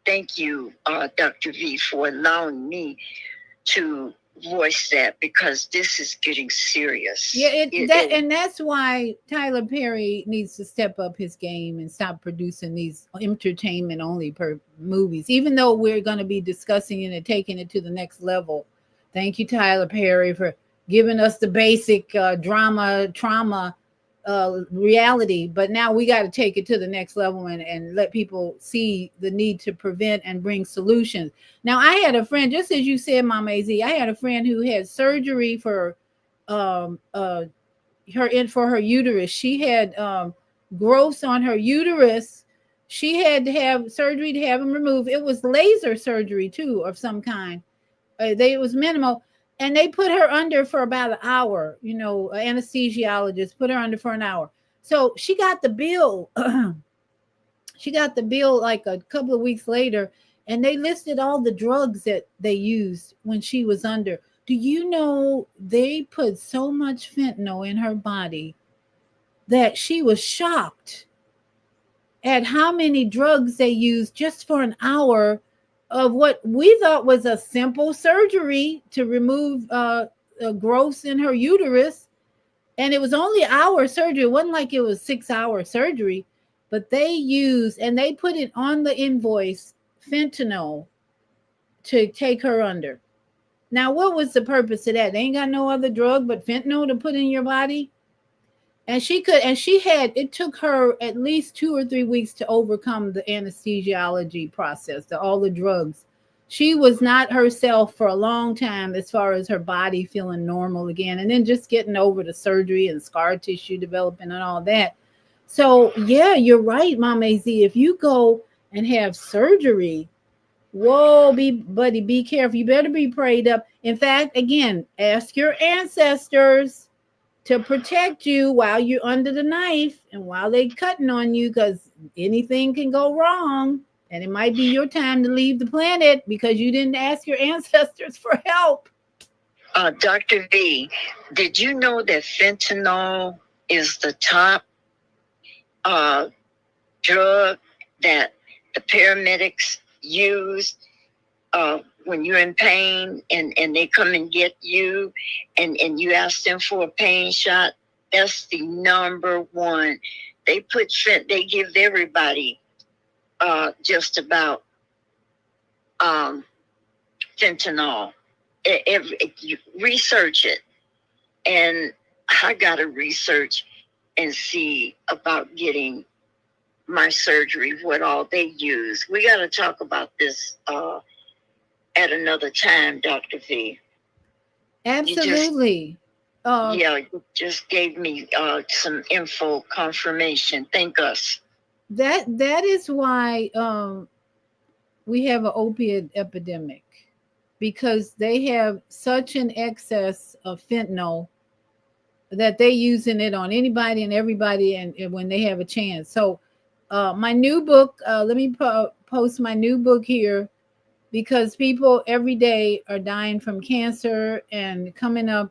Thank you, Dr. V, for allowing me to voice that, because this is getting serious. Yeah, and that's why Tyler Perry needs to step up his game and stop producing these entertainment only movies, even though we're going to be discussing it and taking it to the next level. Thank you, Tyler Perry, for giving us the basic trauma reality. But now we got to take it to the next level and let people see the need to prevent and bring solutions. Now, I had a friend, just as you said, Mama Az, I had a friend who had surgery for her uterus. She had growths on her uterus. She had to have surgery to have them removed. It was laser surgery too, of some kind. It was minimal, and they put her under for about an hour. You know, an anesthesiologist put her under for an hour. So she got the bill. She got the bill like a couple of weeks later, and they listed all the drugs that they used when she was under. Do you know they put so much fentanyl in her body that she was shocked at how many drugs they used just for an hour of what we thought was a simple surgery to remove growths in her uterus. And it was only an hour surgery. It wasn't like it was 6-hour surgery, but they used, and they put it on the invoice, fentanyl to take her under. Now, what was the purpose of that? They ain't got no other drug but fentanyl to put in your body. And it took her at least 2 or 3 weeks to overcome the anesthesiology process, all the drugs. She was not herself for a long time as far as her body feeling normal again. And then just getting over the surgery and scar tissue developing and all that. So, yeah, you're right, Mom Az. If you go and have surgery, whoa, be careful. You better be prayed up. In fact, again, ask your ancestors to protect you while you're under the knife and while they cutting on you, because anything can go wrong, and it might be your time to leave the planet because you didn't ask your ancestors for help. Dr. V, did you know that fentanyl is the top drug that the paramedics use when you're in pain and they come and get you and you ask them for a pain shot? That's the number one. They give everybody just about fentanyl. You research it, and I gotta research and see about getting my surgery, what all they use. We got to talk about this at another time, Dr. V. Absolutely. You just gave me some info confirmation. Thank us. That is why we have an opiate epidemic, because they have such an excess of fentanyl that they using it on anybody and everybody, and when they have a chance. So my new book, let me post my new book here, because people every day are dying from cancer and coming up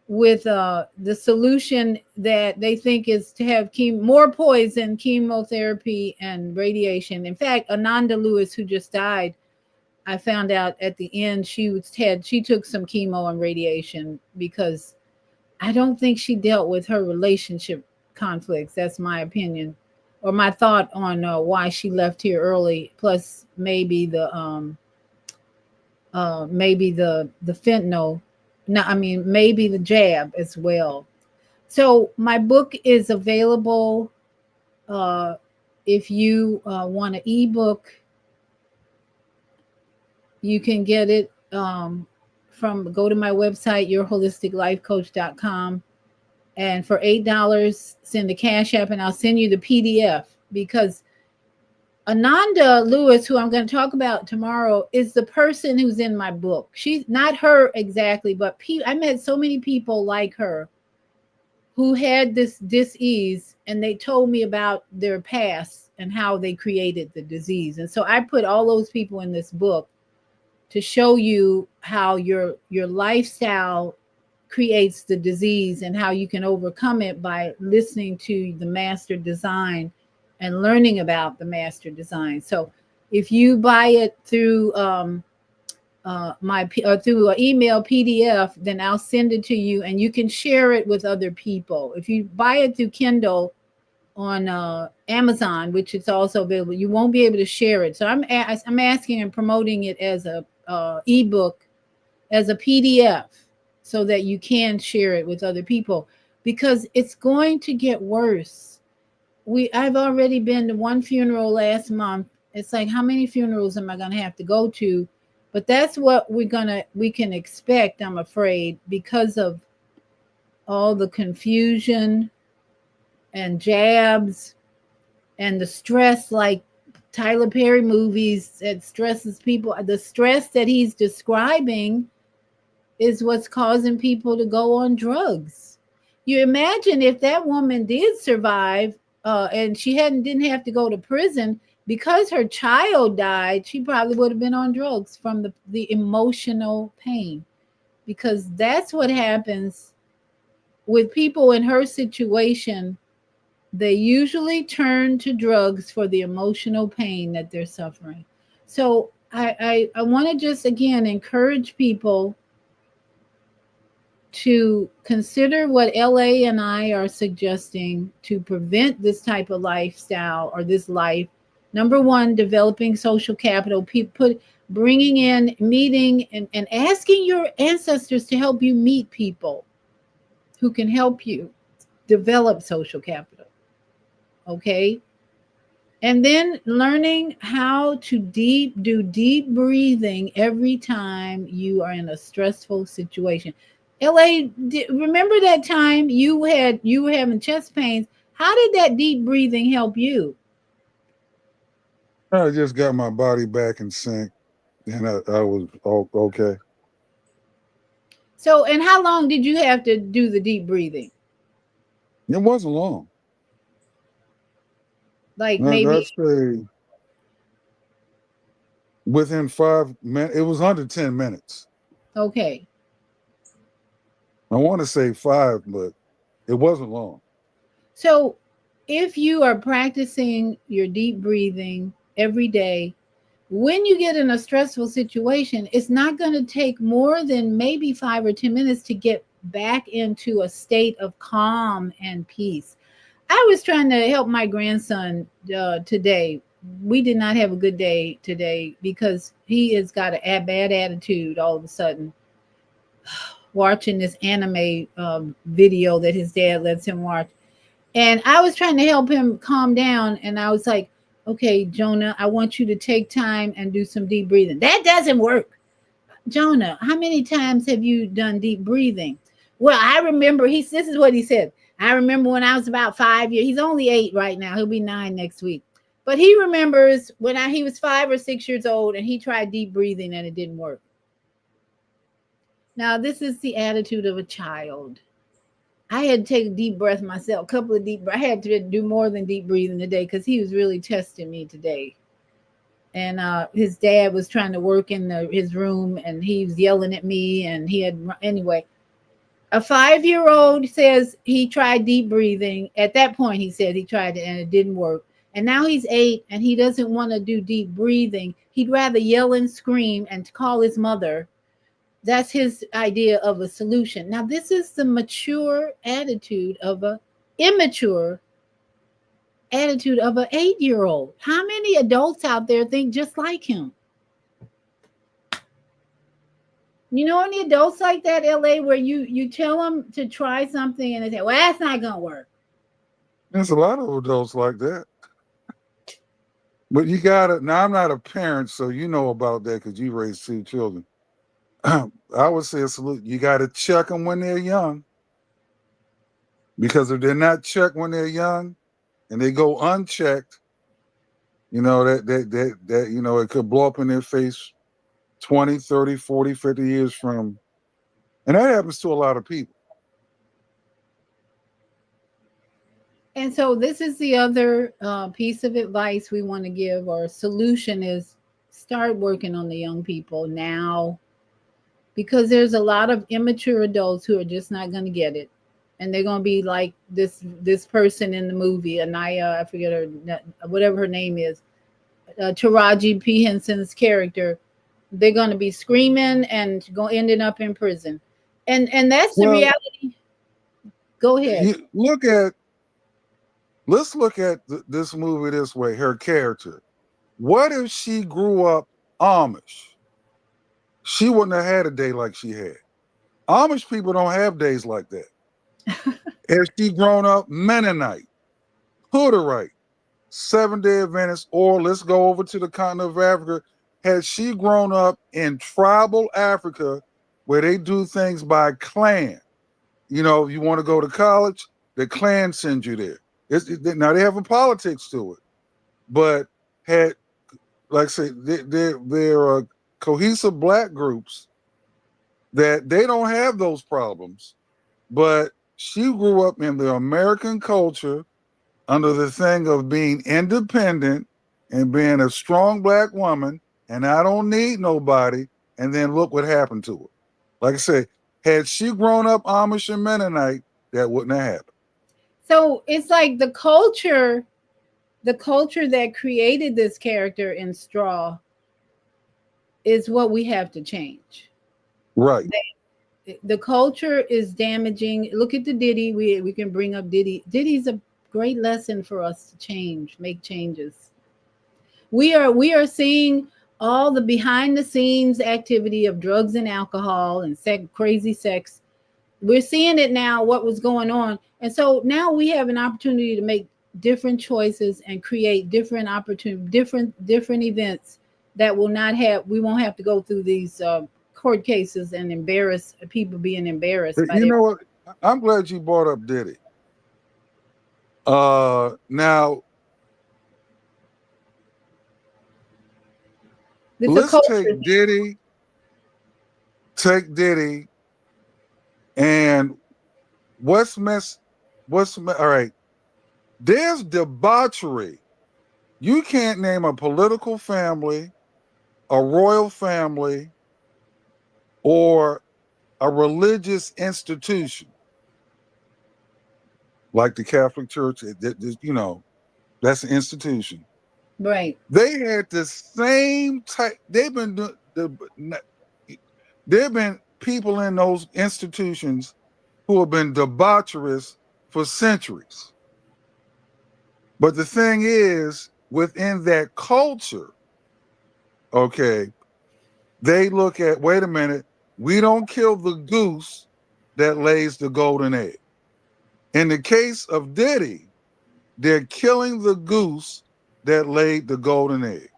with the solution that they think is to have more poison, chemotherapy, and radiation. In fact, Ananda Lewis, who just died, I found out at the end she took some chemo and radiation because I don't think she dealt with her relationship conflicts. That's my opinion, or my thought on why she left here early. Plus, maybe the fentanyl. No, I mean maybe the jab as well. So my book is available. If you want an ebook, you can get it go to my website, yourholisticlifecoach.com, and for $8, send a Cash App, and I'll send you the PDF, because Ananda Lewis, who I'm going to talk about tomorrow, is the person who's in my book. She's not her exactly, but I met so many people like her who had this disease, and they told me about their past and how they created the disease. And so I put all those people in this book to show you how your lifestyle creates the disease and how you can overcome it by listening to the master design and learning about the master design. So if you buy it through through an email PDF, then I'll send it to you and you can share it with other people. If you buy it through Kindle on Amazon, which is also available, you won't be able to share it. So I'm asking and promoting it as a ebook, as a PDF. so that you can share it with other people, because it's going to get worse. I've already been to one funeral last month. It's like, how many funerals am I going to have to go to? But that's what we can expect, I'm afraid, because of all the confusion and jabs and the stress, like Tyler Perry movies that stresses people. The stress that he's describing is what's causing people to go on drugs. You imagine if that woman did survive, and she didn't have to go to prison because her child died, she probably would have been on drugs from the emotional pain, because that's what happens with people in her situation. They usually turn to drugs for the emotional pain that they're suffering. So I want to just again encourage people to consider what LA and I are suggesting to prevent this type of lifestyle or this life. Number one, developing social capital. Bringing in, meeting, and asking your ancestors to help you meet people who can help you develop social capital. Okay. And then learning how to do deep breathing every time you are in a stressful situation. LA, remember that time you were having chest pains? How did that deep breathing help you? I just got my body back in sync, and I was okay. So, and how long did you have to do the deep breathing? It wasn't long. Like I'd maybe, say within 5 minutes. It was under 10 minutes. okay. I want to say five, but it wasn't long. So, if you are practicing your deep breathing every day, when you get in a stressful situation, it's not going to take more than maybe 5 or 10 minutes to get back into a state of calm and peace. I was trying to help my grandson today. We did not have a good day today because he has got a bad attitude all of a sudden, watching this anime video that his dad lets him watch. And I was trying to help him calm down. And I was like, okay, Jonah, I want you to take time and do some deep breathing. That doesn't work. Jonah, how many times have you done deep breathing? Well, I remember this is what he said. I remember when I was about 5 years. He's only 8 right now. He'll be 9 next week. But he remembers when he was 5 or 6 years old and he tried deep breathing and it didn't work. Now, this is the attitude of a child. I had to take a deep breath myself, a couple of deep breaths. I had to do more than deep breathing today because he was really testing me today. And his dad was trying to work in his room and he was yelling at me. And anyway, a 5-year-old says he tried deep breathing. At that point, he said he tried it and it didn't work. And now he's 8 and he doesn't want to do deep breathing. He'd rather yell and scream and call his mother. That's his idea of a solution. Now, this is the mature attitude of a immature attitude of an 8-year-old. How many adults out there think just like him? You know any adults like that, LA, where you tell them to try something and they say, well, that's not going to work. There's a lot of adults like that. But you gotta, now I'm not a parent, so you know about that because you raised 2 children. I would say you got to check them when they're young, because if they're not checked when they're young and they go unchecked, that it could blow up in their face 20, 30, 40, 50 years from, and that happens to a lot of people. And so this is the other piece of advice we want to give, or solution, is start working on the young people now, because there's a lot of immature adults who are just not going to get it. And they're going to be like this person in the movie, Anaya, I forget her, whatever her name is, Taraji P. Henson's character. They're going to be screaming and ending up in prison. And that's the reality. Go ahead. Let's look at this movie this way. Her character. What if she grew up Amish? She wouldn't have had a day like she had. Amish people don't have days like that. Has she grown up Mennonite, Hutterite, 7-day Adventist, or let's go over to the continent of Africa. Has she grown up in tribal Africa where they do things by clan? You know, if you want to go to college, the clan sends you there. Now they have a politics to it, but had, like I say, there are cohesive black groups that they don't have those problems. But she grew up in the American culture under the thing of being independent and being a strong black woman, and I don't need nobody. And then look what happened to her. Like I said, had she grown up Amish and Mennonite, that wouldn't have happened. So it's like the culture that created this character in Straw is what we have to change. Right. The culture is damaging. Look at the Diddy. We can bring up Diddy. Diddy's a great lesson for us to change, make changes. We are seeing all the behind the scenes activity of drugs and alcohol and crazy sex. We're seeing it now, what was going on. And so now we have an opportunity to make different choices and create different opportunities, different events that will not have, we won't have to go through these court cases and embarrass people being embarrassed by You their. know what? I'm glad you brought up Diddy. Now It's a let's culture. take Diddy, and all right. There's debauchery. You can't name a political family, a royal family, or a religious institution like the Catholic Church. You know, that's an institution. Right. They had the same type. There've been people in those institutions who have been debaucherous for centuries. But the thing is, within that culture, okay, they look at, wait a minute, we don't kill the goose that lays the golden egg. In the case of Diddy, they're killing the goose that laid the golden egg.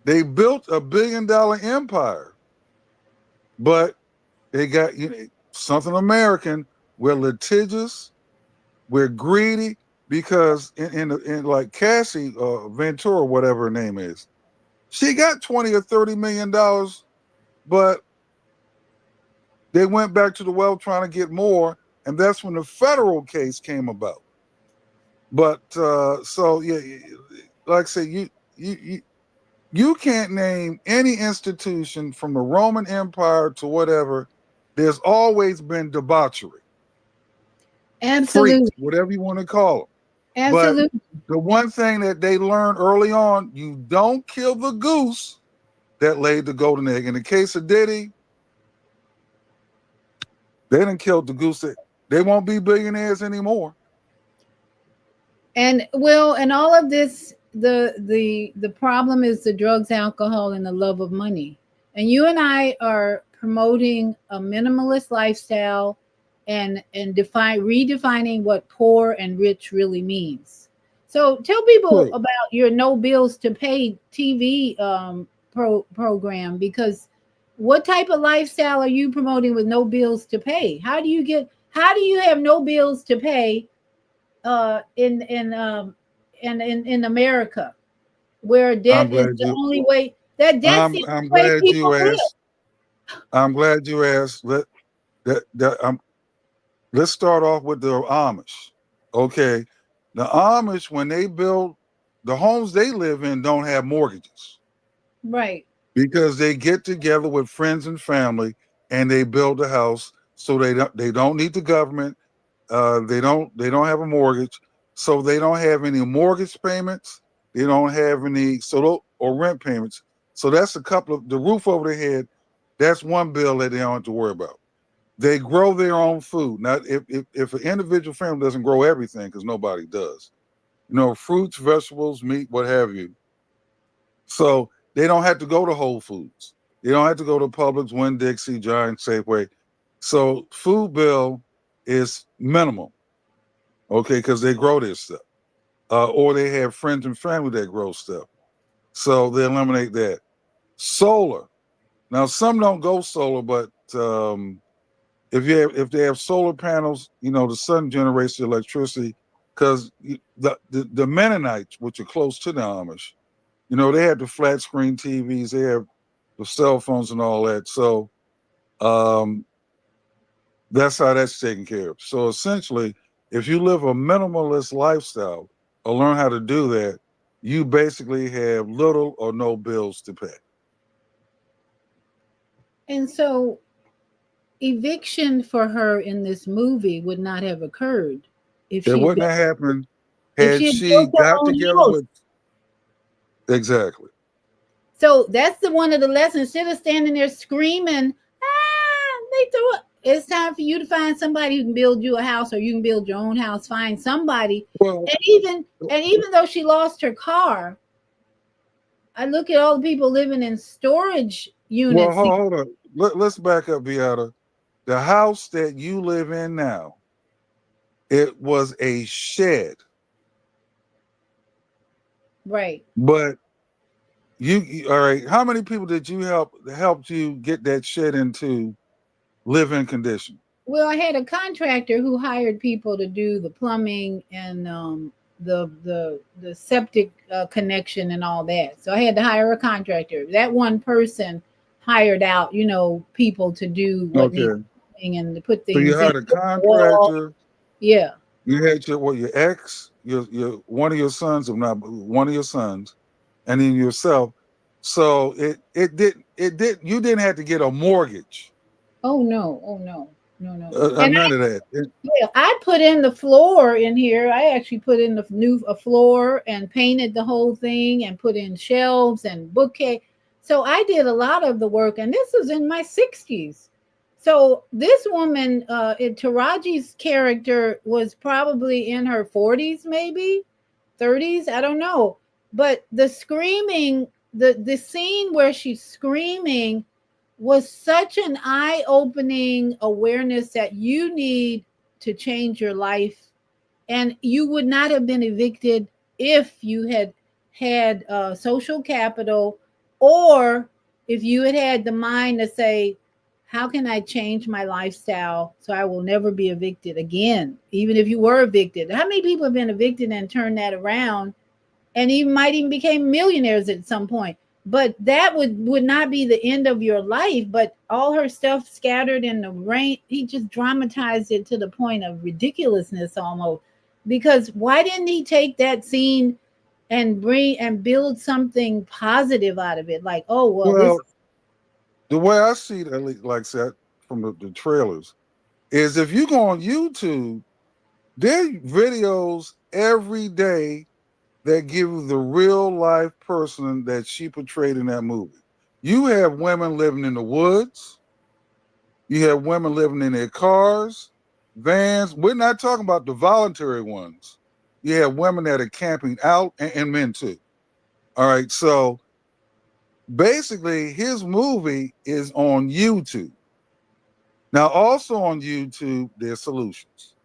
They built a $1 billion empire, but they got something American. We're litigious, we're greedy, because in like Cassie Ventura, whatever her name is, she got $20 or $30 million, but they went back to the well trying to get more, and that's when the federal case came about. But so yeah, like I say, you can't name any institution from the Roman Empire to whatever. There's always been debauchery, freaks, Absolutely. whatever you want to call them. But Absolutely. the one thing that they learned early on, you don't kill the goose that laid the golden egg. In the case of Diddy, they didn't kill the goose. They won't be billionaires anymore. And well, and all of this, the problem is the drugs, alcohol, and the love of money. And you and I are promoting a minimalist lifestyle and redefining what poor and rich really means. So tell people True. about your no bills to pay TV program, because what type of lifestyle are you promoting with no bills to pay? How do you have no bills to pay in America, where I'm debt is glad the you. only way, that debt's the I'm only way glad people you live. asked. I'm glad you asked. Let's start off with the Amish. Okay, the Amish, when they build the homes they live in, don't have mortgages Right. because they get together with friends and family and they build a house. So they don't need the government. They don't have a mortgage, so they don't have any mortgage payments. They don't have any or rent payments. So that's a couple of the roof over their head. That's one bill that they don't have to worry about. They grow their own food. Now, if an individual family doesn't grow everything, because nobody does, fruits, vegetables, meat, what have you. So they don't have to go to Whole Foods. They don't have to go to Publix, Winn Dixie, Giant, Safeway. So food bill is minimal, okay, because they grow this stuff, or they have friends and family that grow stuff. So they eliminate that. Solar. Now some don't go solar, but if they have solar panels, the sun generates the electricity. Because the Mennonites, which are close to the Amish, they have the flat screen TVs, they have the cell phones and all that. So um, that's how that's taken care of. So essentially, if you live a minimalist lifestyle or learn how to do that, you basically have little or no bills to pay. And so eviction for her in this movie would not have occurred if It she wouldn't have happened if had she had she built her got own together house. with exactly. So that's the one of the lessons. Instead of standing there screaming, they threw it. It's time for you to find somebody who can build you a house, or you can build your own house. Find somebody. Well, And even though she lost her car, I look at all the people living in storage well, units. hold on. Let's back up, Beata. The house that you live in now, it was a shed, Right. but all right. How many people did you helped you get that shed into live-in condition? Well, I had a contractor who hired people to do the plumbing and the septic connection and all that. So I had to hire a contractor. That one person hired out, people to do what needs Okay. doing and to put So you things in had a the wall. contractor. Yeah. You had your ex, your one of your sons, if not one of your sons, and then yourself. So it did you didn't have to get a mortgage. Oh no. Oh no. No, no, no. And None of that. yeah, I put in the floor in here. I actually put in the new a floor and painted the whole thing and put in shelves and bookcase. So I did a lot of the work, and this was in my 60s. So this woman, Taraji's character was probably in her 40s, maybe 30s. I don't know. But the screaming, the scene where she's screaming was such an eye-opening awareness that you need to change your life, and you would not have been evicted if you had had social capital, or if you had had the mind to say, how can I change my lifestyle so I will never be evicted again, even if you were evicted? How many people have been evicted and turned that around, and even might even became millionaires at some point? But that would not be the end of your life. But all her stuff scattered in the rain, he just dramatized it to the point of ridiculousness almost. Because why didn't he take that scene and bring and build something positive out of it? Like, oh well, this. Well, the way I see it, at least like that from the trailers, is if you go on YouTube, there are videos every day that give you the real life person that she portrayed in that movie. You have women living in the woods. You have women living in their cars, vans. We're not talking about the voluntary ones. You have women that are camping out and men too. All right. So basically, his movie is on YouTube. Now, also on YouTube, there's solutions.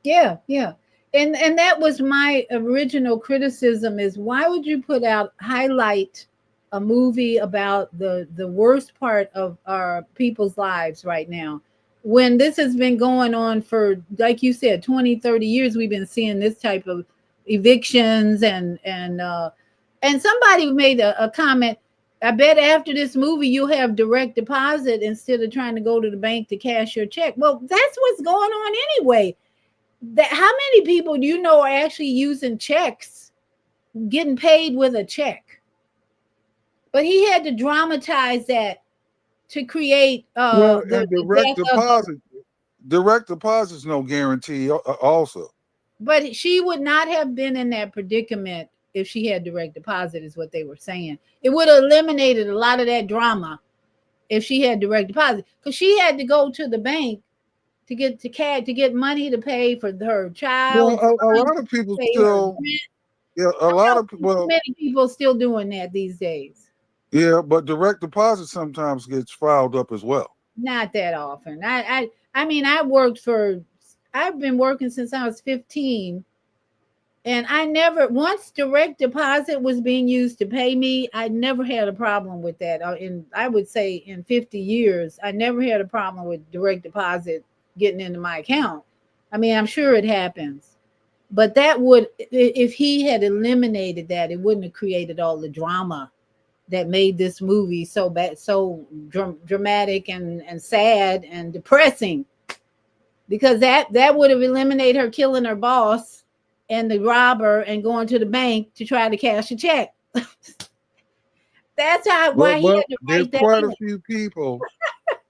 Yeah, yeah. And that was my original criticism, is why would you highlight a movie about the worst part of our people's lives right now, when this has been going on for, like you said, 20, 30 years. We've been seeing this type of evictions, and somebody made a comment. I bet after this movie you'll have direct deposit instead of trying to go to the bank to cash your check. Well, that's what's going on anyway. That, how many people do you know are actually using checks, getting paid with a check? But he had to dramatize that to create Well, the, and the death of the. direct deposit is no guarantee. Also, But she would not have been in that predicament if she had direct deposit, is what they were saying. It would have eliminated a lot of that drama if she had direct deposit, because she had to go to the bank to get money to pay for her well, child's a lunch, lot of people pay her still, rent. yeah, a I lot don't of see too many people still doing that these days. yeah, but direct deposit sometimes gets filed up as well. Not that often. I mean, I've been working since I was 15, and I never, once direct deposit was being used to pay me, I never had a problem with that. In, I would say, in 50 years, I never had a problem with direct deposit getting into my account. I mean, I'm sure it happens, but that would, if he had eliminated that, it wouldn't have created all the drama that made this movie so bad, so dramatic and sad and depressing, because that would have eliminated her killing her boss and the robber and going to the bank to try to cash a check. That's how, why he But had to there's write that quite a in. few people.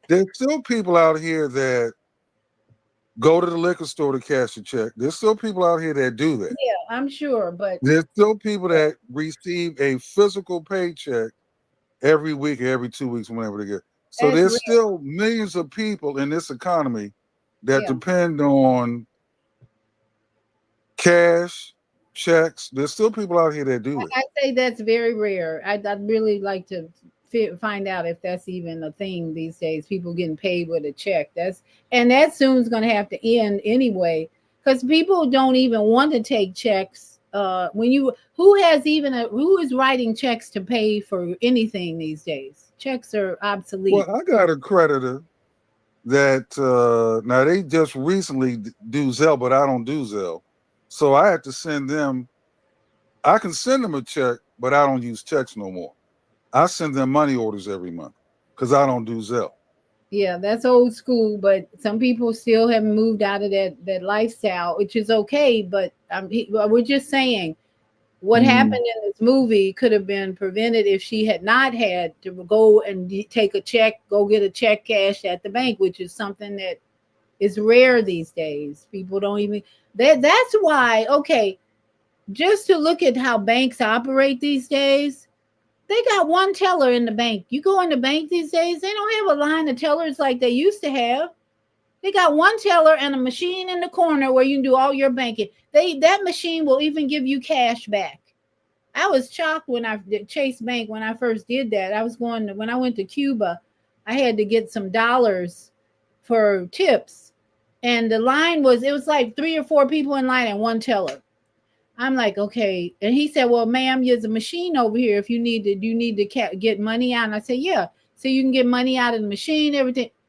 There's still people out here that go to the liquor store to cash a check. There's still people out here that do that. Yeah, I'm sure, but There's still people that receive a physical paycheck every week or every 2 weeks, whenever they get. So that's there's real. still millions of people in this economy that Yeah, depend on cash, checks. There's still people out here that do that. I say that's very rare. I'd really like to find out if that's even a thing these days. People getting paid with a check. And that soon's going to have to end anyway, because people don't even want to take checks. When you who is writing checks to pay for anything these days? Checks are obsolete. Well, I got a creditor that now they just recently do Zelle, but I don't do Zelle. So I had to send them, I can send them a check, but I don't use checks no more. I send them money orders every month because I don't do Zelle. Yeah, that's old school, but some people still haven't moved out of that lifestyle, which is okay. But we're just saying what Mm. happened in this movie could have been prevented if she had not had to go and take a check, go get a check cashed at the bank, which is something that is rare these days. People don't even that's why, okay, just to look at how banks operate these days, they got one teller in the bank. You go in the bank these days, they don't have a line of tellers like they used to have. They got one teller and a machine in the corner where you can do all your banking. That machine will even give you cash back. I was shocked when I did Chase Bank when I first did that. I was going to, when I went to Cuba, I had to get some dollars for tips. And the line was, it was like 3 or 4 people in line and one teller. I'm like, okay. And he said, well, ma'am, there's a machine over here. If you need to, you need to get money out. And I said, yeah. So you can get money out of the machine,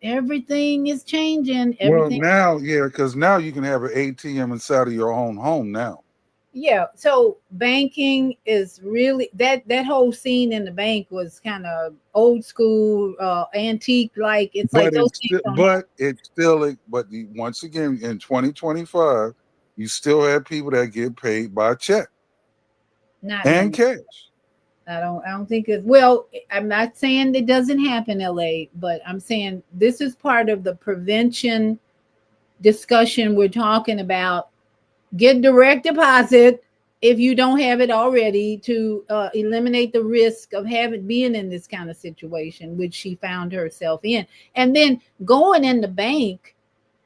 everything is changing. Well, Everything. now, yeah, because now you can have an ATM inside of your own home now. Yeah, so banking is really that whole scene in the bank was kind of old school, antique, like it's like But those it's things still, don't happen. but it's still, once again, in 2025, you still have people that get paid by check Not no and more. cash. I don't think it's, well, I'm not saying it doesn't happen, LA, but I'm saying this is part of the prevention discussion we're talking about. Get direct deposit if you don't have it already, to eliminate the risk of having being in this kind of situation, which she found herself in. And then going in the bank,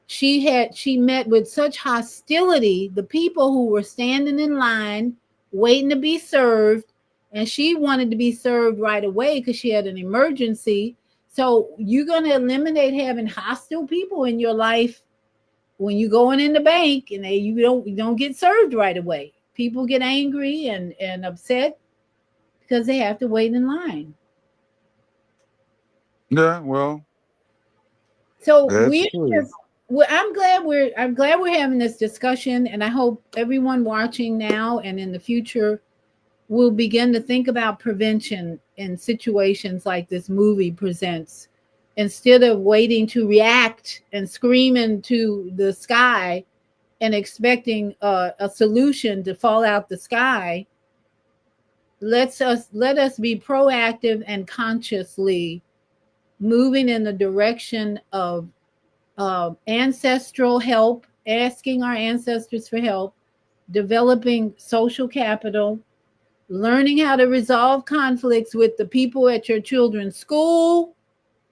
she met with such hostility. The people who were standing in line waiting to be served, and she wanted to be served right away because she had an emergency. So you're going to eliminate having hostile people in your life when you going in the bank, and you don't get served right away. People get angry and upset because they have to wait in line. Yeah, well, So that's we're true. just I'm glad we're having this discussion, and I hope everyone watching now and in the future will begin to think about prevention in situations like this movie presents, instead of waiting to react and scream into the sky and expecting a solution to fall out the sky. Let us be proactive and consciously moving in the direction of ancestral help, asking our ancestors for help, developing social capital, learning how to resolve conflicts with the people at your children's school.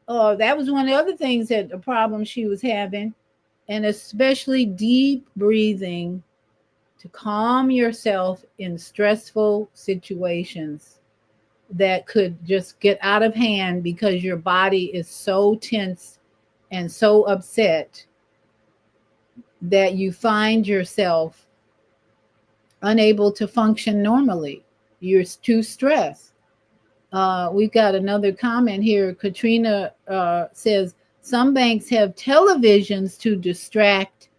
That was one of the other things, that a problem she was having, and especially deep breathing to calm yourself in stressful situations that could just get out of hand because your body is so tense and so upset that you find yourself unable to function normally. You're too stressed. We've got another comment here. Katrina says some banks have televisions to distract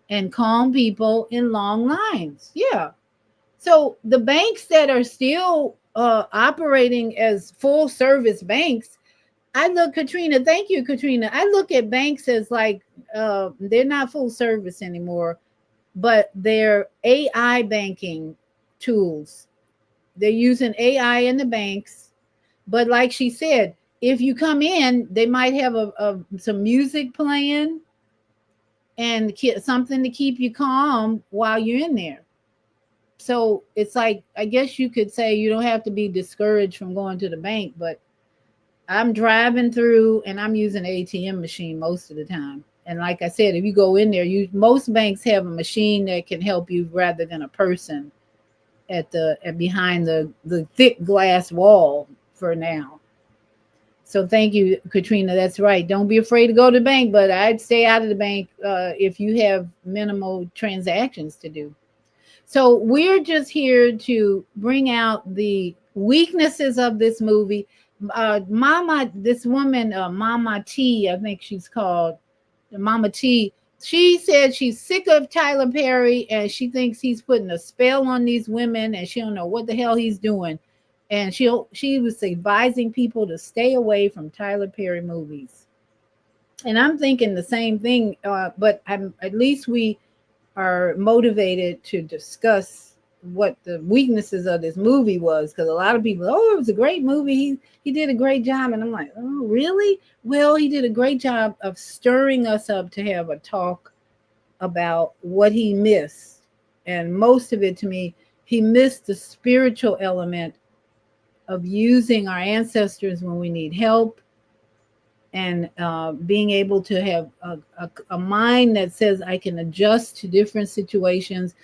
and calm people in long lines. Yeah. So the banks that are still operating as full service banks, I look, Katrina, thank you, Katrina. I look at banks as like they're not full service anymore, but they're AI banking tools. They're using AI in the banks. But like she said, if you come in, they might have some music playing and something to keep you calm while you're in there. So it's like, I guess you could say you don't have to be discouraged from going to the bank, but I'm driving through and I'm using an ATM machine most of the time. And like I said, if you go in there, most banks have a machine that can help you rather than a person at behind the thick glass wall for now. So thank you, Katrina. That's right. Don't be afraid to go to the bank, but I'd stay out of the bank if you have minimal transactions to do. So we're just here to bring out the weaknesses of this movie. This woman, Mama T, I think she's called Mama T. She said she's sick of Tyler Perry and she thinks he's putting a spell on these women and she don't know what the hell he's doing. And she was advising people to stay away from Tyler Perry movies. And I'm thinking the same thing, but at least we are motivated to discuss what the weaknesses of this movie was, because a lot of people, oh, it was a great movie, he did a great job, and I'm like, oh really? Well, he did a great job of stirring us up to have a talk about what he missed, and most of it, to me, he missed the spiritual element of using our ancestors when we need help, and being able to have a mind that says I can adjust to different situations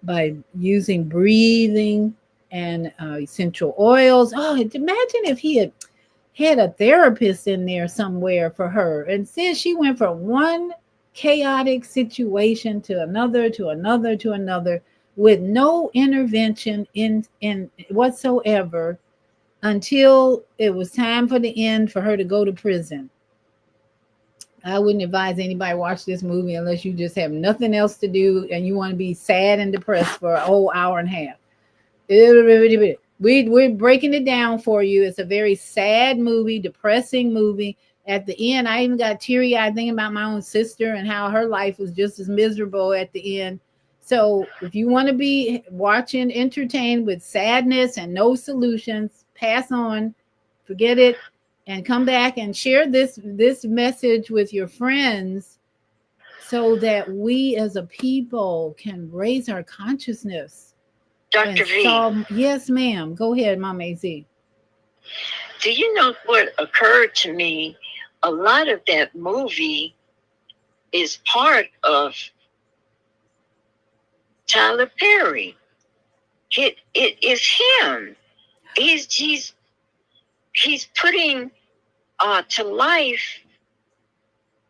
by using breathing and essential oils. Oh, imagine if he had a therapist in there somewhere for her. And since she went from one chaotic situation to another, to another, to another, with no intervention in whatsoever, until it was time for the end for her to go to prison. I wouldn't advise anybody watch this movie unless you just have nothing else to do and you want to be sad and depressed for a whole hour and a half. We're breaking it down for you. It's a very sad movie, depressing movie. At the end, I even got teary-eyed thinking about my own sister and how her life was just as miserable at the end. So if you want to be watching, entertained with sadness and no solutions, pass on, forget it, and come back and share this message with your friends so that we as a people can raise our consciousness. Dr. V. Yes, ma'am. Go ahead, Mom AZ. Do you know what occurred to me? A lot of that movie is part of Tyler Perry. It is him. He's putting to life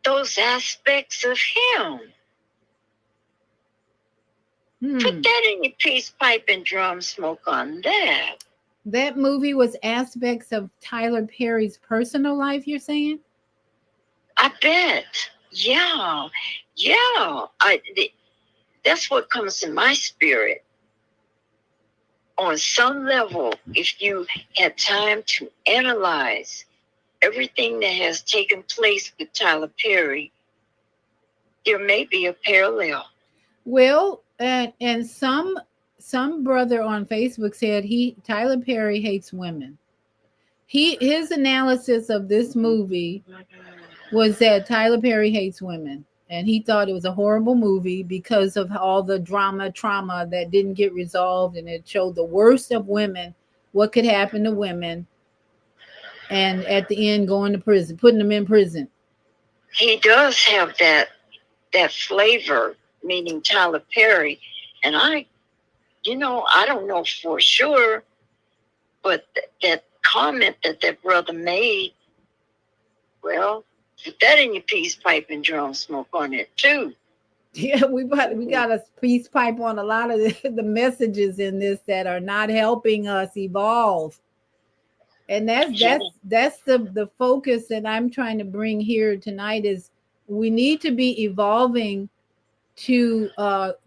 those aspects of him. Put that in your peace pipe and drum smoke on that. That movie was aspects of Tyler Perry's personal life, you're saying? I bet. Yeah. That's what comes to my spirit. On some level, if you had time to analyze everything that has taken place with Tyler Perry, there may be a parallel. Well, and some brother on Facebook said Tyler Perry hates women. His analysis of this movie was that Tyler Perry hates women, and he thought it was a horrible movie because of all the trauma that didn't get resolved, and it showed the worst of women, what could happen to women, and at the end going to prison, putting them in prison. He does have that flavor, meaning Tyler Perry, and I don't know for sure, but that comment that brother made, well, Put that in your peace pipe and drum smoke on it too. Yeah, we got a peace pipe on a lot of the messages in this that are not helping us evolve. And that's the focus that I'm trying to bring here tonight is we need to be evolving to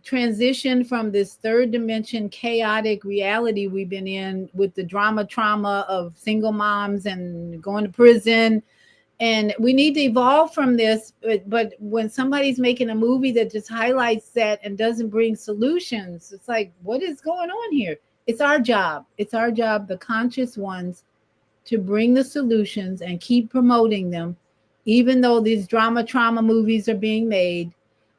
transition from this third dimension chaotic reality we've been in with the trauma of single moms and going to prison, and we need to evolve from this. But when somebody's making a movie that just highlights that and doesn't bring solutions, it's like, what is going on here? It's our job, the conscious ones, to bring the solutions and keep promoting them, even though these trauma movies are being made.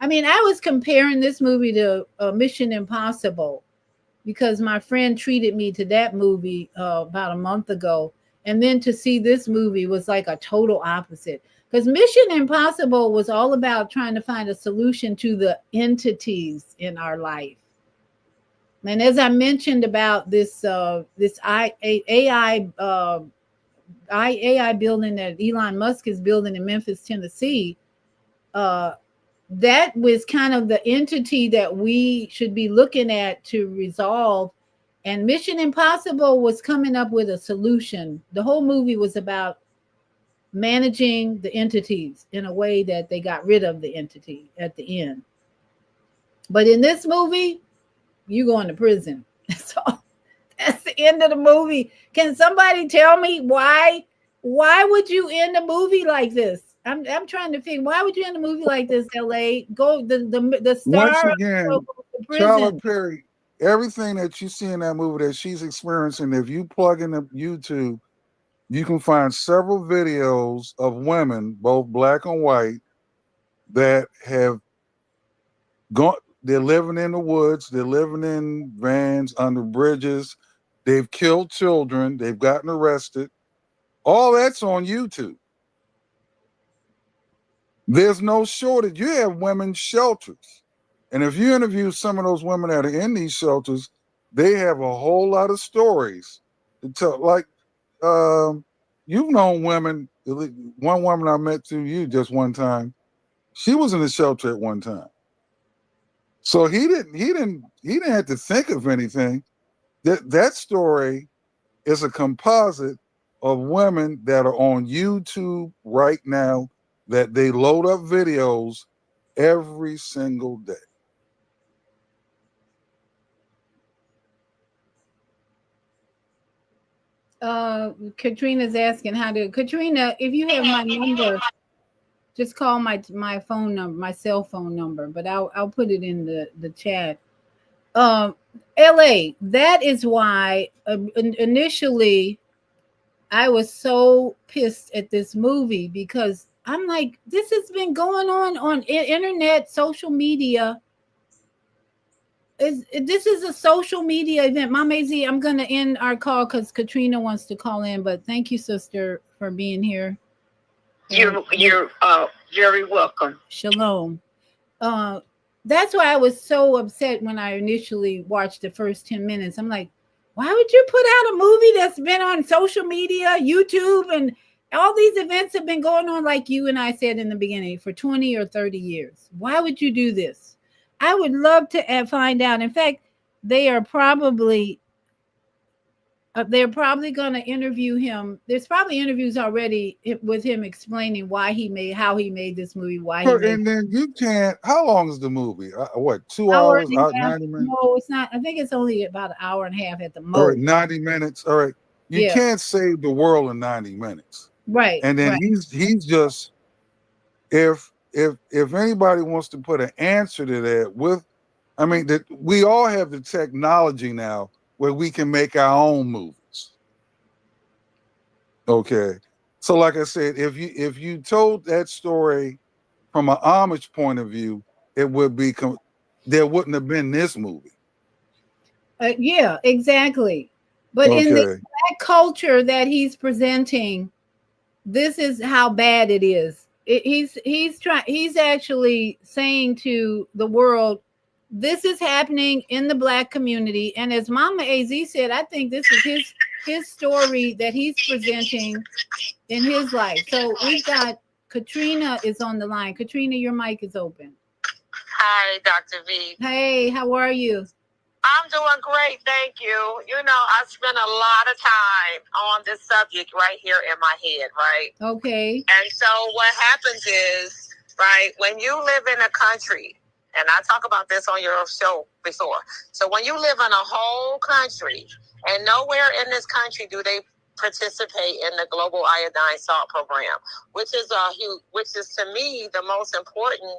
I mean, I was comparing this movie to Mission Impossible because my friend treated me to that movie about a month ago. And then to see this movie was like a total opposite. Because Mission Impossible was all about trying to find a solution to the entities in our life. And as I mentioned about this AI building that Elon Musk is building in Memphis, Tennessee, that was kind of the entity that we should be looking at to resolve. And Mission Impossible was coming up with a solution. The whole movie was about managing the entities in a way that they got rid of the entity at the end. But in this movie, you going to prison. So that's the end of the movie. Can somebody tell me why would you end a movie like this? I'm trying to figure, why would you end a movie like this, LA? Go the star. Once again, Tyler Perry, everything that you see in that movie that she's experiencing, if you plug in the YouTube, you can find several videos of women, both black and white, that have gone. They're living in the woods. They're living in vans under bridges. They've killed children. They've gotten arrested. All that's on YouTube. There's no shortage. You have women's shelters. And if you interview some of those women that are in these shelters, they have a whole lot of stories to tell. Like, you've known women. One woman I met through you just one time, she was in a shelter at one time. So he didn't have to think of anything. That story is a composite of women that are on YouTube right now that they load up videos every single day. Katrina's asking Katrina, if you have my number, just call my phone number, my cell phone number, but I'll put it in the chat. LA, that is why initially I was so pissed at this movie, because I'm like, this has been going on internet, social media. This is a social media event. Mom AZ, I'm going to end our call because Katrina wants to call in, but thank you, sister, for being here. You're very welcome. Shalom. That's why I was so upset when I initially watched the first 10 minutes. I'm like, why would you put out a movie that's been on social media, YouTube, and all these events have been going on, like you and I said in the beginning, for 20 or 30 years? Why would you do this? I would love to find out. In fact, they're probably going to interview him. There's probably interviews already with him explaining how he made this movie, And then you can't. How long is the movie? What, 2 hours? 90 minutes? No, it's not. I think it's only about an hour and a half at the most. All right, 90 minutes. All right, you can't save the world in 90 minutes. Right. And then he's just, if anybody wants to put an answer to that, that we all have the technology now where we can make our own movies. Okay. So like I said, if you told that story from an Amish point of view, it would be, there wouldn't have been this movie. Yeah, exactly. But in the black culture that he's presenting, this is how bad it is. He's actually saying to the world, this is happening in the black community. And as Mama AZ said, I think this is his story that he's presenting in his life. So we've got Katrina is on the line. Katrina, your mic is open. Hi, Dr. V. Hey, how are you? I'm doing great, thank you. You know, I spent a lot of time on this subject right here in my head, right? Okay. And so what happens is, right, when you live in a country, and I talk about this on your show before. So when you live in a whole country, and nowhere in this country do they participate in the global iodine salt program, which is to me the most important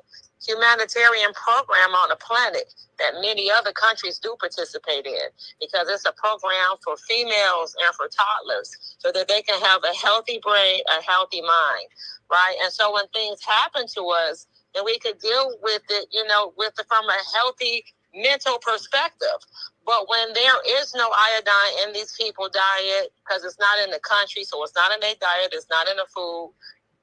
humanitarian program on the planet that many other countries do participate in, because it's a program for females and for toddlers so that they can have a healthy brain, a healthy mind, right? And so when things happen to us, then we could deal with it, from a healthy mental perspective. But when there is no iodine in these people's diet, because it's not in the country, so it's not in their diet, it's not in the food,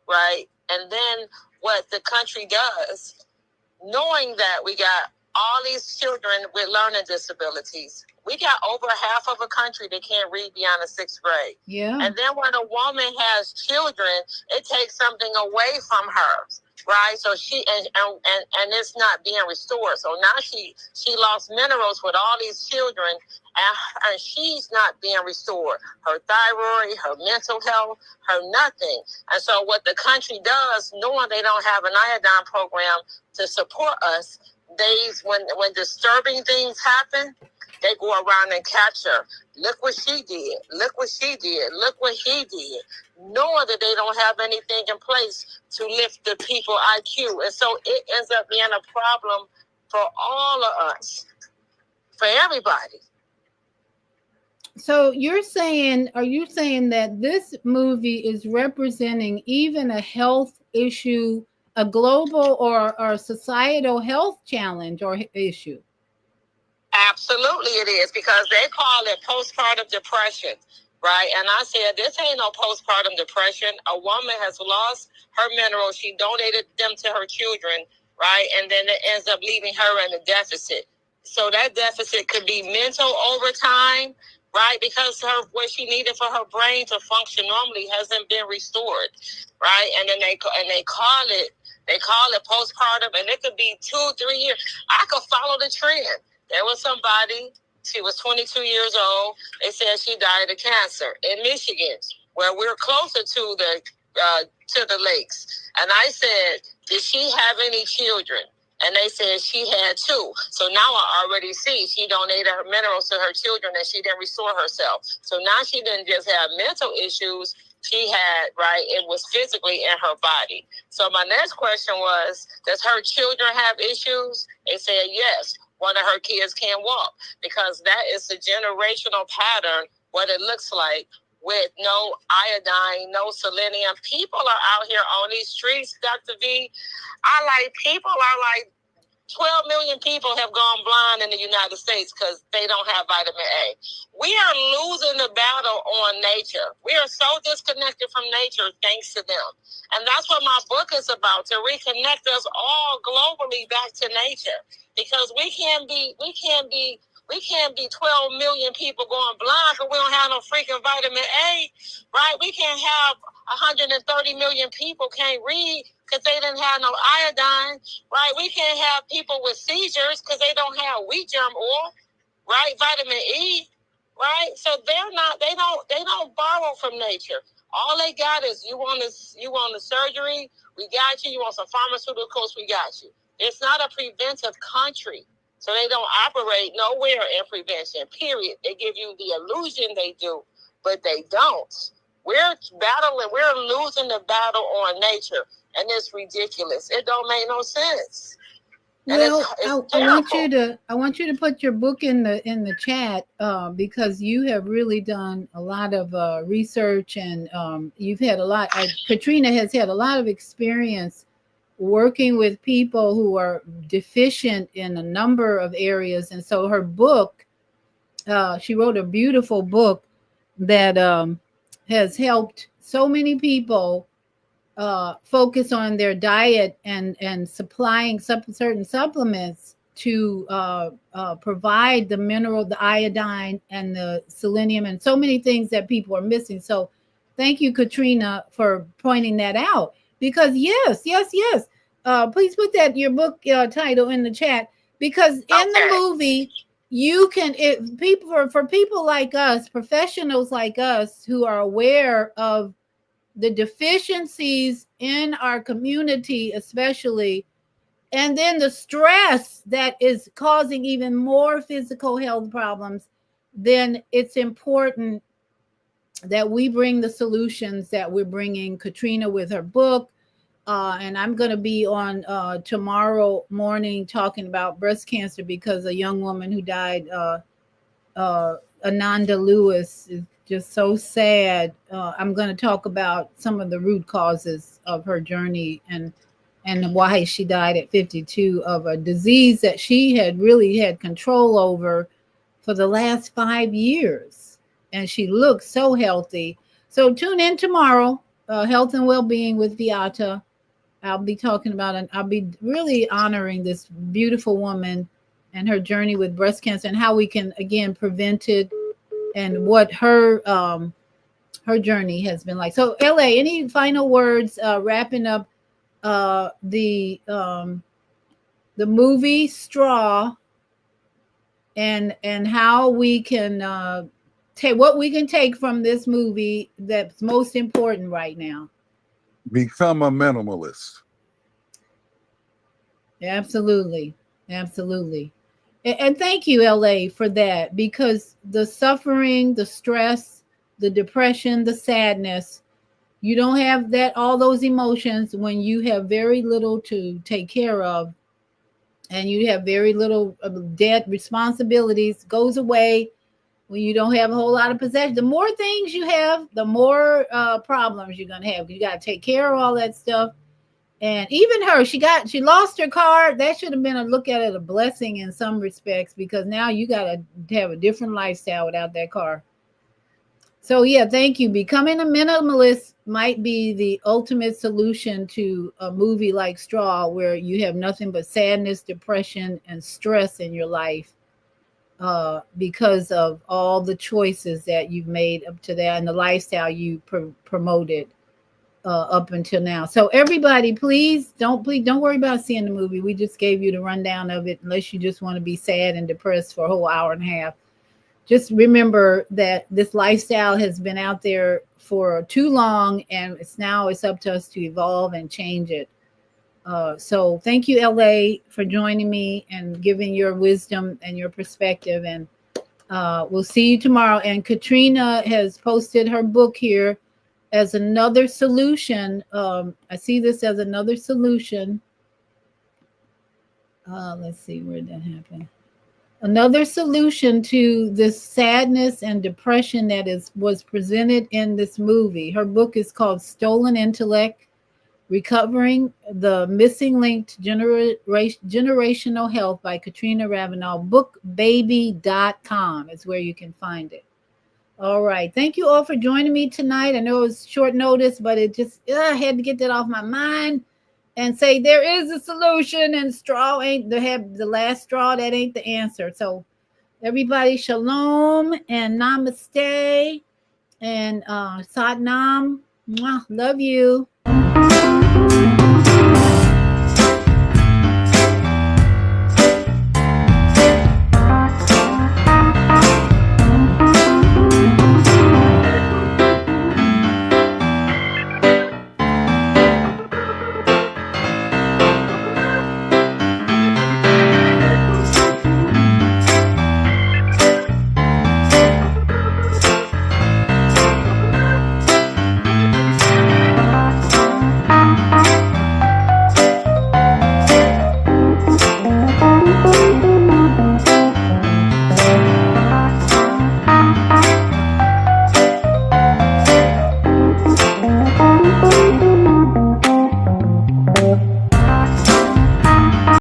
right? And then what the country does, knowing that we got all these children with learning disabilities, we got over half of a country that can't read beyond the 6th grade. Yeah. And then when a woman has children, it takes something away from her, right? So she and it's not being restored. So now she lost minerals with all these children, and she's not being restored. Her thyroid, her mental health, her nothing. And so what the country does, knowing they don't have an iodine program to support us, when disturbing things happen, they go around and capture. Look what she did. Look what she did. Look what he did. Knowing that they don't have anything in place to lift the people IQ. And so it ends up being a problem for all of us, for everybody. So are you saying that this movie is representing even a health issue, a global or societal health challenge or issue? Absolutely it is, because they call it postpartum depression, right? And I said, this ain't no postpartum depression. A woman has lost her minerals. She donated them to her children, right? And then it ends up leaving her in a deficit. So that deficit could be mental over time, right? Because what she needed for her brain to function normally hasn't been restored, right? And then they call it postpartum, and it could be 2-3 years. I could follow the trend. There was somebody, she was 22 years old. They said she died of cancer in Michigan, where we're closer to the lakes. And I said, did she have any children? And they said she had 2. So now I already see she donated her minerals to her children and she didn't restore herself. So now she didn't just have mental issues. She had, right, it was physically in her body. So my next question was, does her children have issues? They said yes. One of her kids can't walk, because that is the generational pattern, what it looks like with no iodine, no selenium. People are out here on these streets, Dr. V. People are like 12 million people have gone blind in the United States because they don't have vitamin A. We are losing the battle on nature. We are so disconnected from nature thanks to them. And that's what my book is about, to reconnect us all globally back to nature. Because we can't be 12 million people going blind because we don't have no freaking vitamin A, right? We can't have 130 million people can't read because they didn't have no iodine, right? We can't have people with seizures because they don't have wheat germ oil, right? Vitamin E, right? So they don't borrow from nature. All they got is you want the surgery, we got you. You want some pharmaceuticals, we got you. It's not a preventive country. So they don't operate nowhere in prevention, period. They give you the illusion they do, but they don't. We're losing the battle on nature, and it's ridiculous. It don't make no sense. Well, I want you to put your book in the chat because you have really done a lot of research, and you've had Katrina has had a lot of experience working with people who are deficient in a number of areas. And so her book, she wrote a beautiful book that has helped so many people focus on their diet and supplying certain supplements to provide the mineral, the iodine and the selenium and so many things that people are missing. So thank you, Katrina, for pointing that out. Because yes, yes, yes. Please put that your book title in the chat, because in the movie you can, people, for people like us, professionals like us who are aware of the deficiencies in our community, especially, and then the stress that is causing even more physical health problems, then it's important that we bring the solutions that we're bringing. Katrina with her book, and I'm going to be on tomorrow morning talking about breast cancer, because a young woman who died, Ananda Lewis, is just so sad. I'm going to talk about some of the root causes of her journey, and why she died at 52 of a disease that she had really had control over for the last 5 years, and she looked so healthy. So tune in tomorrow, Health and Wellbeing with Beata. I'll be talking about, and I'll be really honoring this beautiful woman and her journey with breast cancer, and how we can again prevent it, and what her journey has been like. So, LA, any final words wrapping up the movie Straw, and how we can take what we can take from this movie that's most important right now? Become a minimalist. Absolutely. Absolutely. And thank you, LA, for that, because the suffering, the stress, the depression, the sadness, you don't have that, all those emotions, when you have very little to take care of, and you have very little debt, responsibilities goes away. When you don't have a whole lot of possession, the more things you have, the more problems you're going to have. You got to take care of all that stuff. And even her, she lost her car. That should have been a look at it a blessing in some respects, because now you got to have a different lifestyle without that car. So yeah, thank you. Becoming a minimalist might be the ultimate solution to a movie like Straw, where you have nothing but sadness, depression, and stress in your life, because of all the choices that you've made up to that, and the lifestyle you promoted up until now. So everybody, please don't worry about seeing the movie. We just gave you the rundown of it, unless you just want to be sad and depressed for a whole hour and a half. Just remember that this lifestyle has been out there for too long, and it's up to us to evolve and change it. So thank you, LA, for joining me and giving your wisdom and your perspective. And we'll see you tomorrow. And Katrina has posted her book here as another solution. I see this as another solution. Let's see, where did that happen? Another solution to this sadness and depression that was presented in this movie. Her book is called Stolen Intellect: Recovering the Missing Link to Generational Health by Katrina Ravenel. Bookbaby.com is where you can find it. All right. Thank you all for joining me tonight. I know it was short notice, but it just, I had to get that off my mind and say there is a solution, and straw ain't the last straw. That ain't the answer. So everybody, shalom and namaste and Sat Nam. Love you.